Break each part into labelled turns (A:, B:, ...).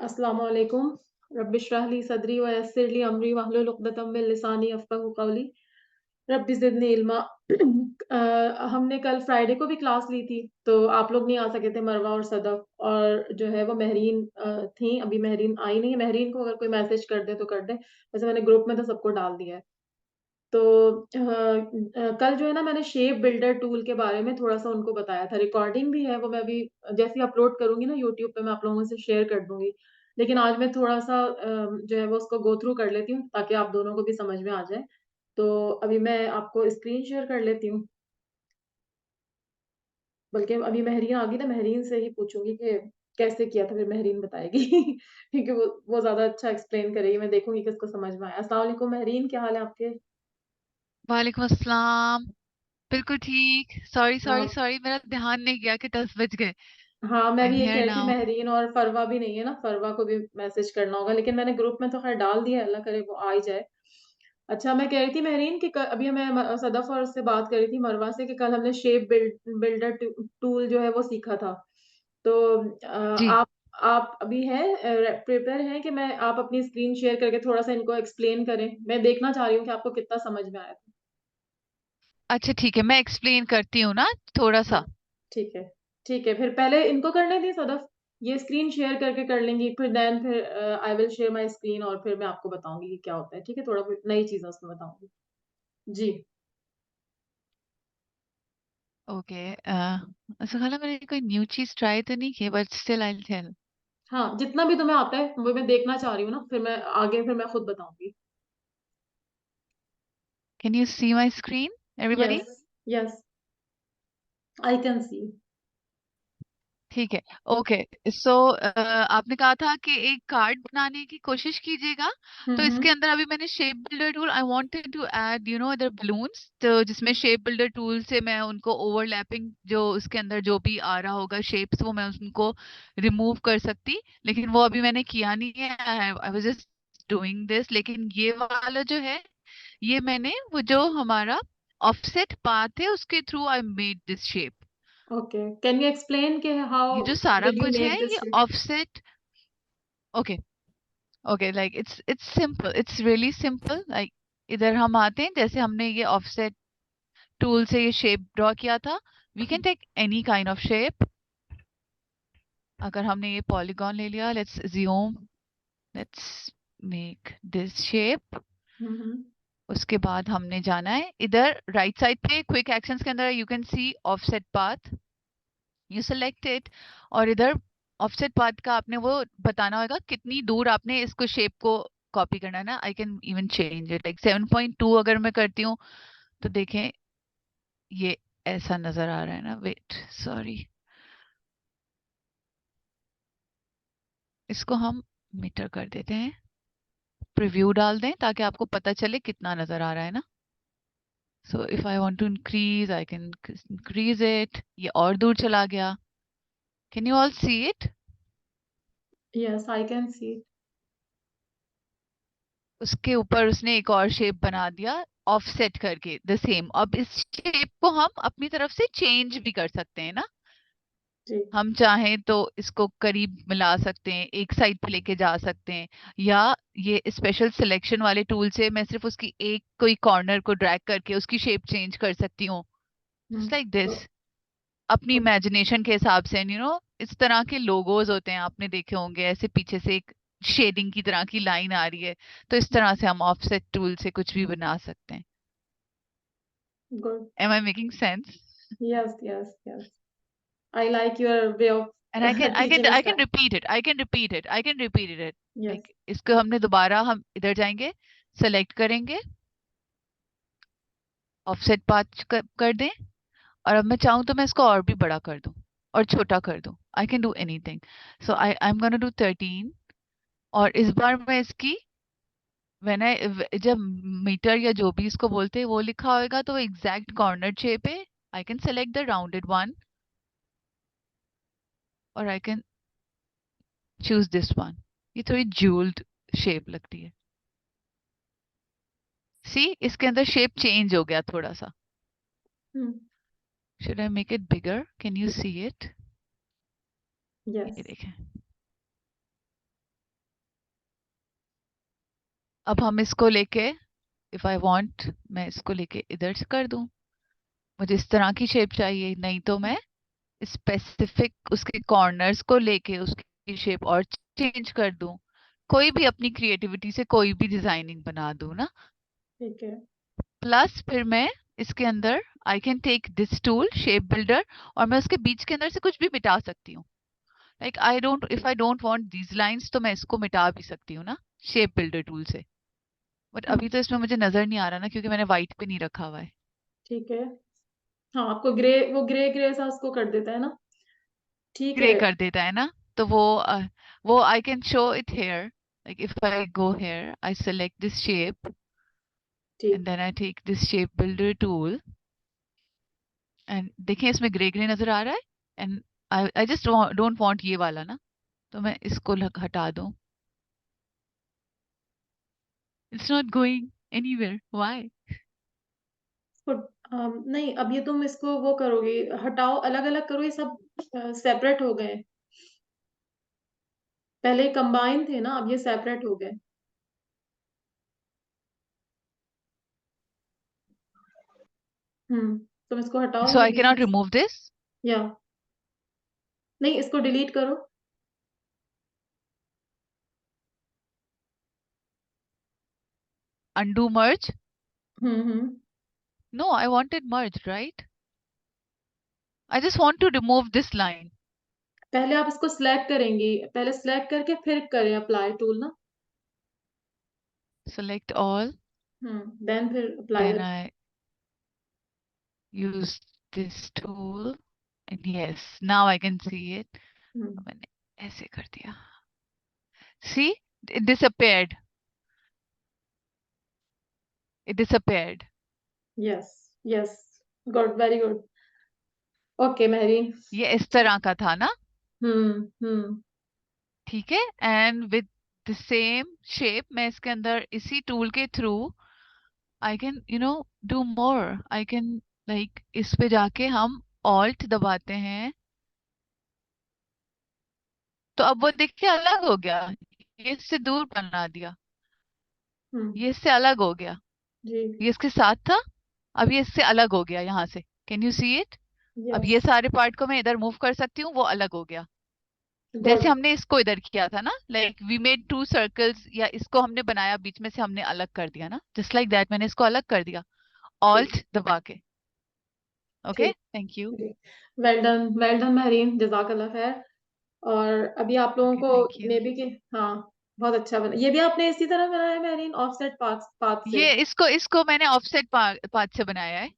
A: अस्सलामु अलैकुम। रब्बि इश्रह ली सदरी व यस्सिर ली अमरी वहलुल उक़दतम मिन लिसानी यफ़क़हू क़ौली। रब्बि ज़िदनी इल्मा। हमने कल फ्राइडे को भी क्लास ली थी, तो आप लोग नहीं आ सके थे मरवा और सदफ और जो है वो महरीन थीं, अभी महरीन आई नहीं है। महरीन को अगर कोई मैसेज कर दे तो कर दे, वैसे मैंने ग्रुप में तो सबको डाल दिया है। तो कल जो है ना मैंने शेप बिल्डर टूल के बारे में थोड़ा-सा उनको बताया था, रिकॉर्डिंग भी है वो मैं अभी जैसे ही अपलोड करूँगी ना यूट्यूब पे मैं आप लोगों से शेयर कर दूँगी। लेकिन आज मैं थोड़ा-सा जो है वो उसको गो थ्रू कर लेती हूँ ताकि आप दोनों को भी समझ में आ जाए। तो अभी मैं आपको स्क्रीन शेयर कर लेती हूँ, बल्कि अभी महरीन आ गई ना महरीन से ही पूछूँगी कि कैसे किया था फिर महरीन बताएगी क्योंकि वो ज़्यादा अच्छा एक्सप्लेन करेगी, मैं देखूँगी किसको समझ में आया। अस्सलाम वालेकुम महरीन, क्या हाल है आपके?
B: वालेकुम अस्सलाम। बिल्कुल ठीक। सॉरी सॉरी
A: हाँ।
B: सॉरी, मेरा ध्यान नहीं गया कि 10 बज गए।
A: हाँ, मैं
B: आई एम
A: भी यही कह
B: हियर
A: रही थी
B: नाउ।
A: महरीन और फरवा भी नहीं है ना, फरवा को भी मैसेज करना होगा, लेकिन मैंने ग्रुप में तो ख़ैर डाल दिया है, अल्लाह करे वो आ ही जाए। अच्छा, मैं कह रही थी महरीन कि क अभी मैं सदफ़ और उससे बात कर रही थी मरवा से कि कल हमने शेप बिल्डर टूल जो है वो सीखा था। तो
B: जी।
A: आप अभी हैं प्रिपेयर हैं कि मैं आप अपनी स्क्रीन शेयर करके थोड़ा-सा इनको एक्सप्लेन करें? मैं देखना चाह रही हूँ कि आपको कितना समझ में आया था।
B: अच्छा ठीक है, मैं एक्सप्लेन करती हूँ ना थोड़ा
A: हाँ,
B: सा।
A: ठीक है। ठीक है, फिर पहले इनको करने दें सदफ, ये स्क्रीन शेयर करके कर लेंगी, फिर I will share my screen और फिर मैं आपको बताऊँगी कि क्या होता है, ठीक है? थोड़ा बहुत नई चीज़ें उसमें बताऊँगी। जी।
B: ओके। ऐसा खाला मैंने कोई न्यू चीज ट्राई तो नहीं की, बट स्टिल आई टेल।
A: हाँ, जितना भी तुम्हें आता है, वो मैं देखना चाह रही हूँ ना, फिर मैं खुद बताऊँगी।
B: Can you see my screen everybody?
A: Yes, yes, I can सी।
B: ठीक है। ओके। सो आपने कहा था कि एक कार्ड बनाने की कोशिश कीजिएगा।
A: हुँ,
B: तो इसके
A: हुँ।
B: अंदर अभी मैंने shape builder tool, I wanted to add other balloons, तो जिसमें शेप बिल्डर टूल से मैं उनको ओवरलैपिंग जो उसके अंदर जो भी आ रहा होगा शेप्स, वो मैं उनको रिमूव कर सकती। लेकिन वो अभी मैंने किया नहीं है। I was just doing this. लेकिन ये वाला जो है, ये मैंने वो जो हमारा ऑफसेट पाथ है उसके through I made this shape.
A: Okay, can you explain कि हाउ
B: ये जो सारा
A: डिड यू
B: कुछ है
A: मेक दिस
B: ये
A: shape?
B: Offset. Okay. Okay, like it's simple, it's really simple. Like इधर हम आते हैं, जैसे हमने ये ऑफसेट टूल से ये शेप ड्रॉ किया था। We can take any kind of shape. अगर हमने ये पॉलीगॉन ले लिया, let's zoom, let's make this shape.
A: Hmm, hmm.
B: उसके बाद हमने जाना है इधर राइट साइड पे क्विक एक्शंस के अंदर, you can see offset path, you select it. और इधर ऑफसेट पाथ का आपने वो बताना होगा कितनी दूर आपने इसको शेप को कॉपी करना है ना। I can even change it, like 7.2 अगर मैं करती हूँ तो देखें ये ऐसा नजर आ रहा है ना। वेट, सॉरी, इसको हम मीटर कर देते हैं, प्रीव्यू डाल दें ताकि आपको पता चले कितना नजर आ रहा है ना। So if I want to increase, I can increase it. ये और दूर चला गया। Can you all see it?
A: Yes, I can see.
B: उसके ऊपर उसने एक और शेप बना दिया ऑफसेट करके द सेम। अब इस शेप को हम अपनी तरफ से चेंज भी कर सकते हैं ना।
A: जी।
B: हम चाहें तो इसको करीब मिला सकते हैं, एक साइड पे लेके जा सकते हैं, या ये स्पेशल सिलेक्शन वाले टूल से मैं सिर्फ उसकी एक कोई कॉर्नर को ड्रैग करके उसकी शेप चेंज कर सकती हूँ,
A: हुँ।
B: जस्ट लाइक
A: ओ
B: दिस, अपनी
A: ओ
B: इमेजिनेशन के हिसाब से। इस तरह के लोगोज होते हैं, आपने देखे होंगे, ऐसे पीछे से एक शेडिंग की तरह की लाइन आ रही है, तो इस तरह से हम ऑफसेट टूल से कुछ भी बना सकते हैं।
A: Good.
B: Am I making sense?
A: Yes, yes, yes. I like your way of
B: and I can I can
A: teaching
B: I can
A: style.
B: Repeat it, I can repeat it, I can repeat it.
A: Yes.
B: Like इसको हमने दोबारा, हम इधर जाएंगे, select करेंगे, offset path कर दें, और अब मैं चाहूँ तो मैं इसको और भी बड़ा कर दूं और छोटा कर दूं। I can do anything. So I am gonna do 13। और इस बार मैं इसकी, जब मीटर या जो भी इसको बोलते हैं वो लिखा होगा तो एग्जैक्ट कॉर्नर शेप है, I can select the rounded one, और I can choose this one. ये थोड़ी ज्यूल्ड शेप लगती है। सी, इसके अंदर शेप चेंज हो गया थोड़ा सा।
A: Hmm.
B: Should I make it bigger? Can you see it? ये
A: Yes.
B: देखें। अब हम इसको लेके, इफ आई वांट, मैं इसको लेके इधर से कर दूं। मुझे इस तरह की शेप चाहिए, नहीं तो मैं स्पेसिफिक उसके कॉर्नर्स को लेके उसकी शेप और चेंज कर दूं। कोई भी अपनी क्रिएटिविटी से कोई भी डिजाइनिंग बना दूं ना।
A: ठीक है।
B: प्लस फिर मैं इसके अंदर I can take this tool shape builder, और मैं उसके बीच के अंदर से कुछ भी मिटा सकती हूँ। Like I don't, if I don't want these lines तो मैं इसको मिटा भी सकती हूँ ना शेप बिल्डर टूल से। बट
A: हम्म,
B: अभी तो इसमें मुझे नजर नहीं आ रहा ना, क्योंकि मैंने व्हाइट पे नहीं रखा हुआ है।
A: ठीक है। हाँ, आपको ग्रे, वो ग्रे ग्रे सा उसको कर देता है ना। ठीक
B: ग्रे
A: है।
B: कर देता है ना। तो वो I can show it here. Like if I go here, I select this shape and
A: ठीक।
B: Then I take this shape builder tool, and देखिए इसमें ग्रे ग्रे नजर आ रहा है। And I just don't want ये वाला ना, तो मैं इसको हटा दूं। It's not going anywhere, why?
A: तो, नहीं, अब ये तुम इसको वो करोगे, हटाओ, अलग अलग करो, ये सब सेपरेट हो गए। पहले कंबाइन थे ना, अब ये सेपरेट हो गए। तुम इसको हटाओ,
B: सो
A: ये
B: आई
A: बीच
B: कैन
A: में
B: नॉट रिमूव दिस।
A: या नहीं, इसको डिलीट करो।
B: undo merge?
A: Hmm.
B: No, I wanted merge, right? I just want to remove this line.
A: पहले आप इसको सिलेक्ट करेंगी, पहले सिलेक्ट करके फिर करें अप्लाई टूल ना।
B: Select all,
A: देन फिर अप्लाई
B: then
A: कर।
B: I use this tool, and yes, now I can see it.
A: हम्म।
B: मैंने ऐसे कर दिया। See, it disappeared. It disappeared.
A: Yes, yes, good, very good. Okay Mehreen.
B: ये इस तरह का था ना।
A: हम्म।
B: ठीक है। And with the same shape मैं इसके अंदर इसी टूल के through I can do more. I can like इस पे जाके हम ऑल्ट दबाते हैं, तो अब वो देखिए अलग हो गया। ये इससे दूर बना दिया,
A: हम्म।
B: ये इससे अलग हो गया।
A: जी।
B: ये इसके साथ था, अब ये इससे अलग हो गया यहाँ से। Can you see it? अब
A: यस।
B: ये सारे पार्ट को मैं इधर मूव कर सकती हूँ, वो अलग हो गया। जैसे
A: गुड।
B: हमने इसको इधर किया था ना, like we made two circles, या इसको हमने बनाया बीच में से हमने अलग कर दिया ना, जस्ट लाइक दैट मैंने इसको अलग कर दिया
A: ठीक।
B: ऑल्ट दबा के। ओके,
A: ठीक।
B: Thank you.
A: Well done, well done Mehreen, जजाकल्ला खैर। और अभी आप लोगों
B: ओके, थैंक
A: को
B: यू।
A: मे बी के, हाँ, बहुत अच्छा बना। ये भी आपने इसी तरह बनाया है मेहरीन, ऑफसेट पाथ पाथ से?
B: ये इसको मैंने ऑफसेट पाथ से बनाया है।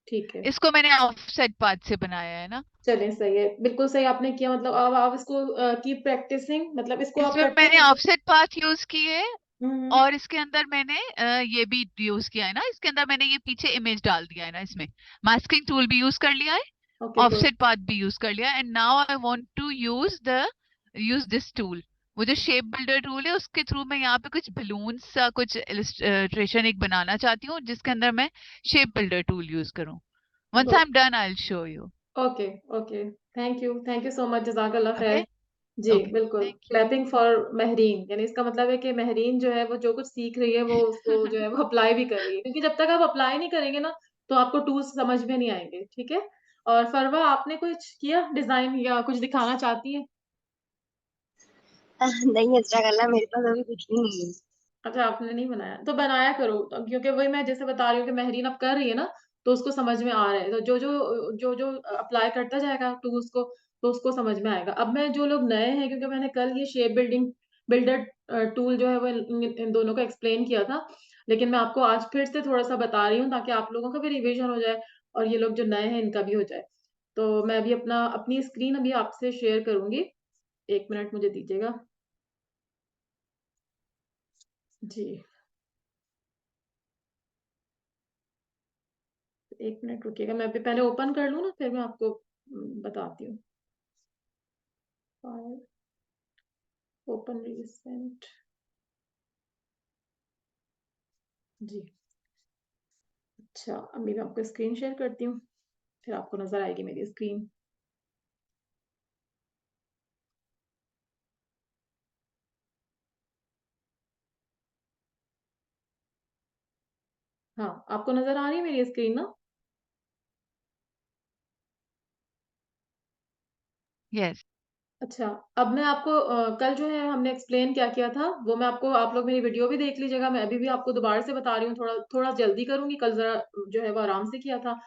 A: ठीक है।
B: इसको मैंने ऑफसेट पाथ से बनाया है ना।
A: चलिए, सही है, बिल्कुल सही आपने किया। मतलब अब आप इसको कीप प्रैक्टिसिंग, मतलब इसको आप
B: इसमें
A: करते
B: मैंने
A: रहिए।
B: ऑफसेट पाथ यूज किए,
A: हम्म।
B: और इसके अंदर मैंने ये भी यूज किया है ना, इसके अंदर मैंने ये पीछे इमेज डाल दिया है ना, इसमें मास्किंग टूल भी यूज कर लिया है,
A: ओके, गुड।
B: ऑफसेट पाथ भी यूज कर लिया, and now I want to use this tool. वो जो शेप बिल्डर टूल है उसके थ्रू मैं यहाँ पे कुछ बलून्स सा कुछ इलिस्ट्रेशन एक बनाना चाहती हूँ, जिसके अंदर मैं शेप बिल्डर टूल यूज करूँ। Once I
A: good.
B: Am done I will show you.
A: Okay. Okay. Thank you so much, जजाकल्ला
B: ओके।
A: खैर। जी,
B: ओके,
A: बिल्कुल।
B: थैंक
A: क्लैपिंग फॉर महरीन, यानी इसका मतलब है कि महरीन जो है वो जो कुछ सीख रही है वो उसको जो
B: यू।
A: है वो अप्लाई भी कर रही है, क्योंकि जब तक आप अप्लाई नहीं करेंगे ना तो आपको टूल्स समझ में नहीं आएंगे। ठीक है। और फरवा, आपने कुछ किया डिजाइन या कुछ दिखाना चाहती है?
C: नहीं अल्लाह मेरे पास अभी कुछ भी नहीं है।
A: अच्छा, आपने नहीं बनाया तो बनाया करो, क्योंकि वही मैं जैसे बता रही हूँ कि महरीन अब कर रही है ना, तो उसको समझ में आ रहा है, तो जो अप्लाई करता जाएगा टूल्स को, तो उसको समझ में आएगा। अब मैं जो लोग नए हैं, क्योंकि मैंने कल ये शेप बिल्डर टूल जो है वो इन दोनों को एक्सप्लेन किया था, लेकिन मैं आपको आज फिर से थोड़ा सा बता रही हूँ ताकि आप लोगों का भी रिविजन हो जाए और ये लोग जो नए हैं इनका भी हो जाए। तो मैं अभी अपनी स्क्रीन अभी आपसे शेयर करूंगी। 1 मिनट मुझे दीजिएगा। जी, 1 मिनट रुकिएगा, मैं अभी पहले ओपन कर लूँ ना, फिर मैं आपको बताती हूँ। File, open recent. जी। अच्छा, अभी मैं आपको स्क्रीन शेयर करती हूँ, फिर आपको नजर आएगी मेरी स्क्रीन। हाँ, आपको नज़र आ रही है मेरी स्क्रीन ना?
B: यस।
A: अच्छा, अब मैं आपको कल जो है हमने एक्सप्लेन क्या किया था, वो मैं आपको आप लोग मेरी वीडियो भी देख लीजिएगा, मैं अभी भी आपको दोबारा से बता रही हूँ, थोड़ा थोड़ा जल्दी करूँगी, कल ज़रा जो है वो आराम से किया था।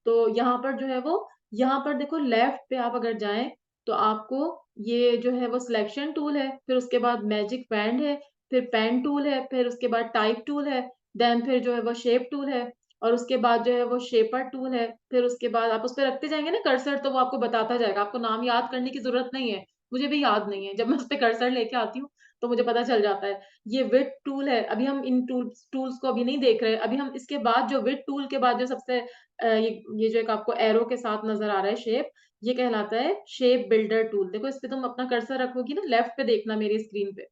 A: तो यहाँ पर जो है वो यहाँ पर देखो लेफ्ट पे आप अगर जाएँ, तो आपको ये जो है वो सिलेक्शन टूल है, फिर उसके बाद मैजिक बैंड है, फिर पेन टूल है, फिर उसके बाद टाइप टूल है, देन फिर जो है वो शेप टूल है और उसके बाद जो है वो शेपर टूल है, फिर उसके बाद आप उस पे रखते जाएँगे ना कर्सर तो वो आपको बताता जाएगा, आपको नाम याद करने की ज़रूरत नहीं है। मुझे भी याद नहीं है, जब मैं उसपे कर्सर लेके आती हूँ, तो मुझे पता चल जाता है। ये विड्थ टूल है, अभी हम इन टूल्स को अभी नहीं देख रहे हैं, अभी हम इसके बाद जो विड्थ टूल के बाद जो सबसे ये जो एक आपको एरो के साथ नज़र आ रहा है शेप, ये कहलाता है शेप बिल्डर टूल। देखो इस पे तुम अपना कर्सर रखोगी ना लेफ्ट पे देखना मेरी स्क्रीन पे,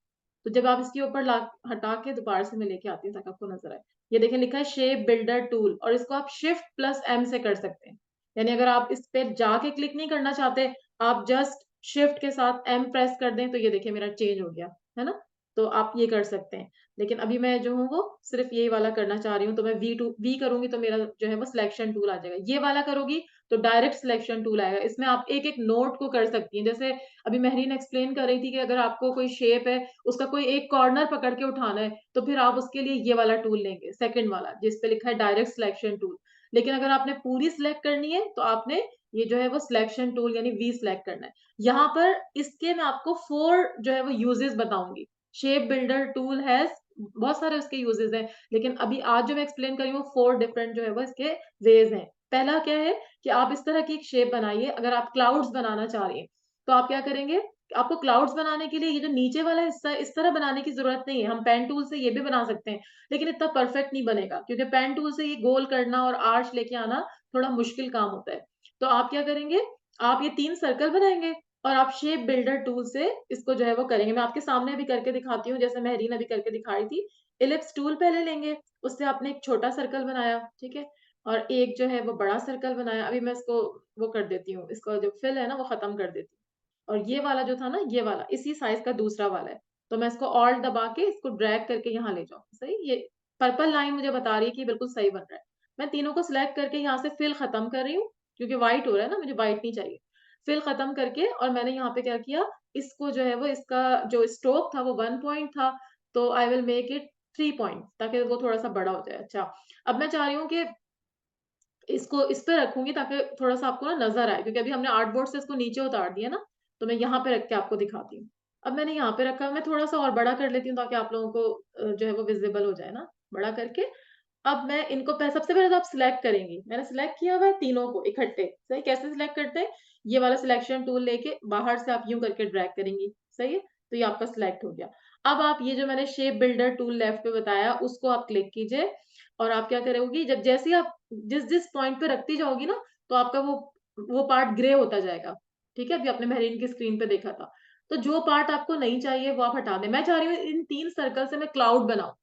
A: तो जब आप इसके ऊपर ला हटा के दोबारा से मैं लेके आती हूँ ताकि आपको नज़र आए। ये देखिए लिखा है शेप बिल्डर टूल और इसको आप शिफ्ट प्लस एम से कर सकते हैं। यानी अगर आप इस पे जाके क्लिक नहीं करना चाहते, आप जस्ट शिफ्ट के साथ एम प्रेस कर दें तो ये देखिए मेरा चेंज हो गया, है ना? तो आप ये कर सकते हैं। लेकिन अभी मैं जो हूँ वो सिर्फ़ यही वाला करना चाह रही हूँ, तो मैं वी करूँगी तो मेरा जो है वो सिलेक्शन टूल आ जाएगा। ये वाला करोगी तो डायरेक्ट सिलेक्शन टूल आएगा। इसमें आप एक-एक नोट को कर सकती हैं। जैसे अभी मेहरीन एक्सप्लेन कर रही थी कि अगर आपको कोई शेप है, उसका कोई एक कॉर्नर पकड़ के उठाना है, तो फिर आप उसके लिए ये वाला टूल लेंगे, सेकंड वाला, जिस पे लिखा है डायरेक्ट सिलेक्शन टूल। लेकिन अगर आपने पूरी सिलेक्ट करनी है, तो आपने ये जो है वो सिलेक्शन टूल यानी वी सिलेक्ट करना है। यहाँ पर इसके मैं आपको 4 जो है वो यूजेस बताऊँगी। शेप बिल्डर टूल हैज़ बहुत सारे उसके यूजेस हैं, लेकिन अभी आज जो मैं एक्सप्लेन कर रही हूँ 4 डिफरेंट जो है वो इसके वेज़ हैं। पहला क्या है कि आप इस तरह की एक शेप बनाइए, अगर आप क्लाउड्स बनाना चाह रही हैं, तो आप क्या करेंगे, आपको क्लाउड्स बनाने के लिए ये जो नीचे वाला हिस्सा है, इस तरह बनाने की ज़रूरत नहीं है। हम पेन टूल से ये भी बना सकते हैं, लेकिन इतना परफेक्ट नहीं बनेगा क्योंकि पेन टूल से ये गोल करना और आर्च लेके आना थोड़ा मुश्किल काम होता है। तो आप क्या करेंगे, आप ये 3 सर्कल बनाएँगे और आप शेप बिल्डर टूल से इसको जो है वो करेंगे। मैं आपके सामने भी करके दिखाती हूँ, जैसे मेहरीन अभी करके दिखा रही थी। इलिप्स टूल पहले लेंगे, उससे आपने एक छोटा सर्कल बनाया, ठीक है? और एक जो है वो बड़ा सर्कल बनाया। अभी मैं इसको वो कर देती हूँ, इसका जो फिल है ना वो खत्म कर देती हूँ। और ये वाला जो था ना, ये वाला इसी साइज़ का दूसरा वाला है। तो मैं इसको ऑल्ट दबा के इसको ड्रैग करके यहाँ ले जाऊँ, सही? ये पर्पल लाइन मुझे बता रही है कि बिल्कुल सही बन रहा है। मैं तीनों को सिलेक्ट करके यहाँ से फिल खत्म कर रही हूँ, क्योंकि व्हाइट हो रहा है ना, मुझे व्हाइट नहीं चाहिए। फिल खत्म करके और मैंने यहाँ पे क्या किया, इसको जो है वो इसका जो स्ट्रोक था वो 1 पॉइंट था, तो I will make it 3 point ताकि वो थोड़ा-सा बड़ा हो जाए। अच्छा, अब मैं चाह रही हूँ कि इसको इस पे रखूँगी ताकि थोड़ा-सा आपको ना नज़र आए क्योंकि अभी हमने आर्टबोर्ड से इसको नीचे उतार दिया ना, तो मैं यहाँ पे रख के आपको दिखाती हूँ। अब मैंने यहाँ पे रखा, मैं थोड़ा-सा और बड़ा कर लेती हूँ ताकि आप लोगों को जो है वो विज़िबल हो जाए ना, बड़ा करके अब मैं इनको सबसे पहले तो आप सिलेक्ट करेंगी। मैंने सिलेक्ट किया हुआ है तीनों को इकट्ठे, सही कैसे सिलेक्ट करते हैं? ये वाला सिलेक्शन टूल लेके बाहर से आप यूँ करके ड्रैग करेंगी, सही है? तो ये आपका सिलेक्ट हो गया। अब आप ये जो मैंने शेप बिल्डर टूल लेफ्ट पे बताया, उसको आप क्लिक कीजिए और आप क्या करोगी, जब जैसे ही आप जिस-जिस पॉइंट पे रखती जाओगी ना, तो आपका वो पार्ट ग्रे होता जाएगा। ठीक है? अभी आपने मेहरीन की स्क्रीन पे देखा था। तो जो पार्ट आपको नहीं चाहिए, वो आप हटा दें। मैं चाह रही हूँ इन 3 सर्कल से मैं क्लाउड बनाऊँ,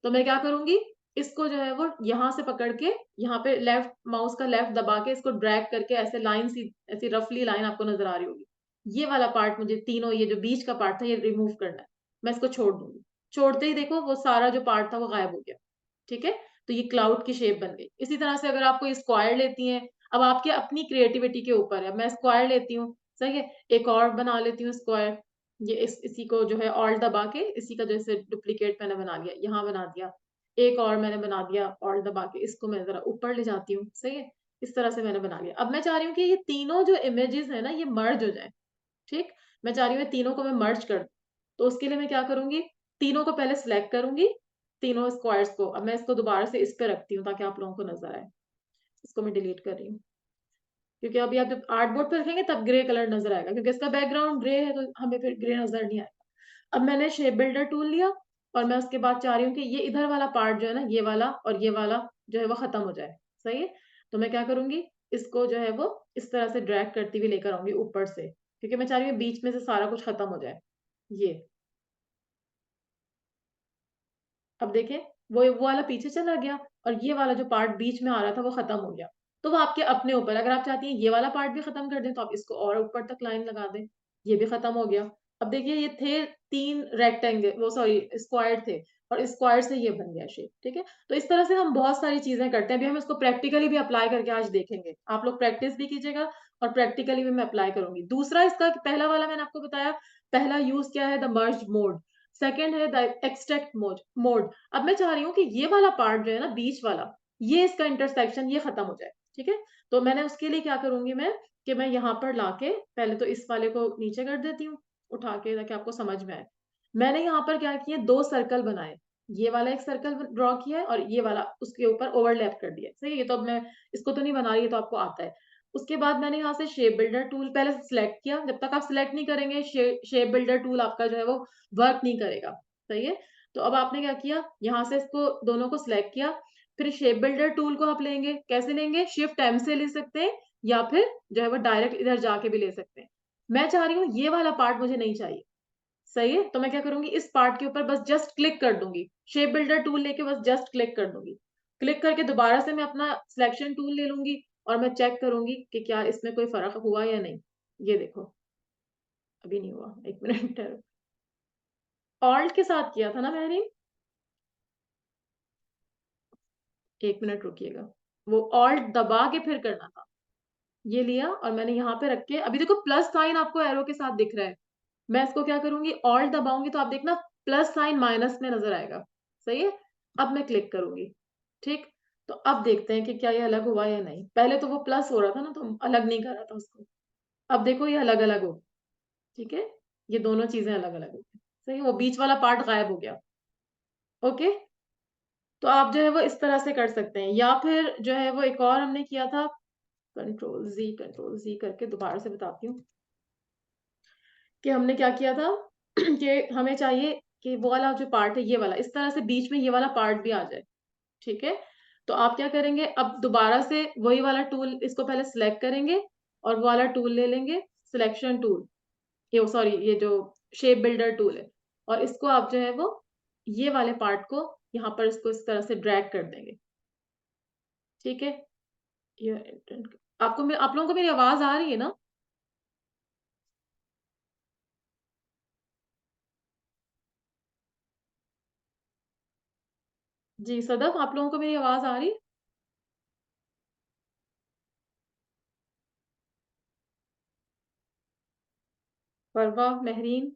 A: तो मैं क्या करूँगी, इसको जो है वो यहाँ से पकड़ के यहाँ पे लेफ्ट माउस का लेफ्ट दबा के इसको ड्रैग करके ऐसे लाइन सी ऐसी रफली लाइन आपको नज़र आ रही होगी। ये वाला पार्ट मुझे तीनों ये जो बीच का पार्ट था ये रिमूव करना है। मैं इसको छोड़ दूँगी। छोड़ते ही देखो वो सारा जो पार्ट था वो गायब हो गया। ठीक है? तो ये क्लाउड की शेप बन गई। इसी तरह से अगर आप कोई स्क्वायर लेती हैं, अब आपके अपनी क्रिएटिविटी के ऊपर है। मैं स्क्वायर लेती हूँ, सही है? एक और बना लेती हूँ स्क्वायर। ये इसी को जो है ऑल्ट दबा के इसी का जैसे डुप्लीकेट मैंने बना लिया, यहाँ बना दिया। एक और मैंने बना दिया ऑल्ट दबा के, इसको मैं ज़रा ऊपर ले जाती हूँ, सही है? इस तरह से मैंने बना लिया। अब मैं चाह रही हूँ कि ये तीनों जो इमेजेस हैं ना, ये मर्ज हो जाएँ, ठीक? मैं चाह रही हूँ ये तीनों को मैं मर्ज कर दूँ। तो उसके लिए मैं क्या करूँगी, तीनों को पहले सिलेक्ट करूँगी, तीनों स्क्वायर्स को। अब मैं इसको दोबारा से इस पे रखती हूँ ताकि आप लोगों को नज़र आए। इसको मैं डिलीट कर रही हूँ। क्योंकि अभी आप जब आर्टबोर्ड पे रखेंगे तब ग्रे कलर नज़र आएगा क्योंकि इसका बैकग्राउंड ग्रे है तो हमें फिर ग्रे नज़र नहीं आएगा। अब मैंने शेप बिल्डर टूल लिया और मैं उसके बाद चाह रही हूँ कि ये इधर वाला पार्ट जो है ना, ये वाला जो है वो खत्म हो जाए, सही है? तो मैं क्या करूँगी, इसको जो है वो इस तरह से ड्रैग करती हुई लेकर आऊँगी ऊपर से, क्योंकि मैं चाह रही हूँ बीच में से सारा कुछ खत्म हो जाए। ये, अब देखें वो वाला पीछे चला गया और ये वाला जो पार्ट बीच में आ रहा था वो खत्म हो गया। तो वो आपके अपने ऊपर, अगर आप चाहती हैं ये वाला पार्ट भी खत्म कर दें तो आप इसको और ऊपर तक लाइन लगा दें, ये भी खत्म हो गया। अब देखिए ये थे 3 रेक्टेंगल वो सॉरी स्क्वायर थे और स्क्वायर से ये बन गया शेप, ठीक है। तो इस तरह से हम बहुत सारी चीजें करते हैं। अभी हम इसको प्रैक्टिकली भी अप्लाई करके आज देखेंगे। आप लोग प्रैक्टिस भी कीजिएगा और प्रैक्टिकली भी मैं अप्लाई करूंगी। दूसरा, इसका पहला वाला मैंने आपको बताया, पहला यूज क्या है, द मर्ज मोड। सेकेंड है द एक्सट्रैक्ट मोड। अब मैं चाह रही हूँ कि ये वाला पार्ट जो है ना, बीच वाला, ये इसका इंटरसेक्शन ये खत्म हो जाए, ठीक है। तो मैंने उसके लिए क्या करूंगी मैं, कि मैं यहाँ पर लाके पहले तो इस वाले को नीचे कर देती हूँ उठा के, ताकि आपको समझ में आए। मैंने यहाँ पर क्या किया, 2 सर्कल बनाए। ये वाला एक सर्कल ड्रॉ किया है और ये वाला उसके ऊपर ओवरलैप कर दिया, सही है। ये तो अब मैं इसको तो नहीं बना रही, ये तो आपको आता है। उसके बाद मैंने यहाँ से शेप बिल्डर टूल पहले सिलेक्ट किया। जब तक आप सिलेक्ट नहीं करेंगे, शेप बिल्डर टूल आपका जो है वो वर्क नहीं करेगा, सही है। तो अब आपने क्या किया, यहाँ से इसको दोनों को सिलेक्ट किया। फिर शेप बिल्डर टूल को आप लेंगे, कैसे लेंगे, शिफ्ट एम से ले सकते हैं या फिर जो है वो डायरेक्ट इधर जाके भी ले सकते हैं। मैं चाह रही हूँ ये वाला पार्ट मुझे नहीं चाहिए, सही है। तो मैं क्या करूंगी, इस पार्ट के ऊपर बस जस्ट क्लिक कर दूंगी, शेप बिल्डर टूल लेके बस जस्ट क्लिक कर दूंगी। क्लिक करके दोबारा से मैं अपना सिलेक्शन टूल ले लूंगी और मैं चेक करूंगी कि क्या इसमें कोई फर्क हुआ या नहीं। ये देखो, अभी नहीं हुआ, 1 मिनट ऑल्ट के साथ किया था ना मैंने, 1 मिनट रुकिएगा, वो ऑल्ट दबा के फिर करना था। ये लिया और मैंने यहाँ पे रख के, अभी देखो प्लस साइन आपको एरो के साथ दिख रहा है। मैं इसको क्या करूंगी, ऑल्ट दबाऊंगी तो आप देखना प्लस साइन माइनस में नजर आएगा, सही है। अब मैं क्लिक करूंगी, ठीक। तो अब देखते हैं कि क्या ये अलग हुआ या नहीं। पहले तो वो प्लस हो रहा था ना, तो अलग नहीं कर रहा था उसको। अब देखो ये अलग अलग हो, ठीक है। ये दोनों चीजें अलग अलग हो गई, सही है। वो बीच वाला पार्ट गायब हो गया, ओके। तो आप जो है वो इस तरह से कर सकते हैं, या फिर जो है वो एक और हमने किया था, कंट्रोल जी करके दोबारा से बताती हूँ कि हमने क्या किया था कि हमें चाहिए कि वो वाला जो पार्ट है, ये वाला इस तरह से बीच में ये वाला पार्ट भी आ जाए, ठीक है। तो आप क्या करेंगे, अब दोबारा से वही वाला टूल, इसको पहले सिलेक्ट करेंगे और वो वाला टूल ले लेंगे, सिलेक्शन टूल, ये सॉरी ये जो शेप बिल्डर टूल है, और इसको आप जो है वो ये वाले पार्ट को यहाँ पर इसको इस तरह से ड्रैग कर देंगे, ठीक है। ये आप लोगों को मेरी आवाज आ रही है ना? जी सदफ, आप लोगों को मेरी आवाज आ रही है? परवा, महरीन,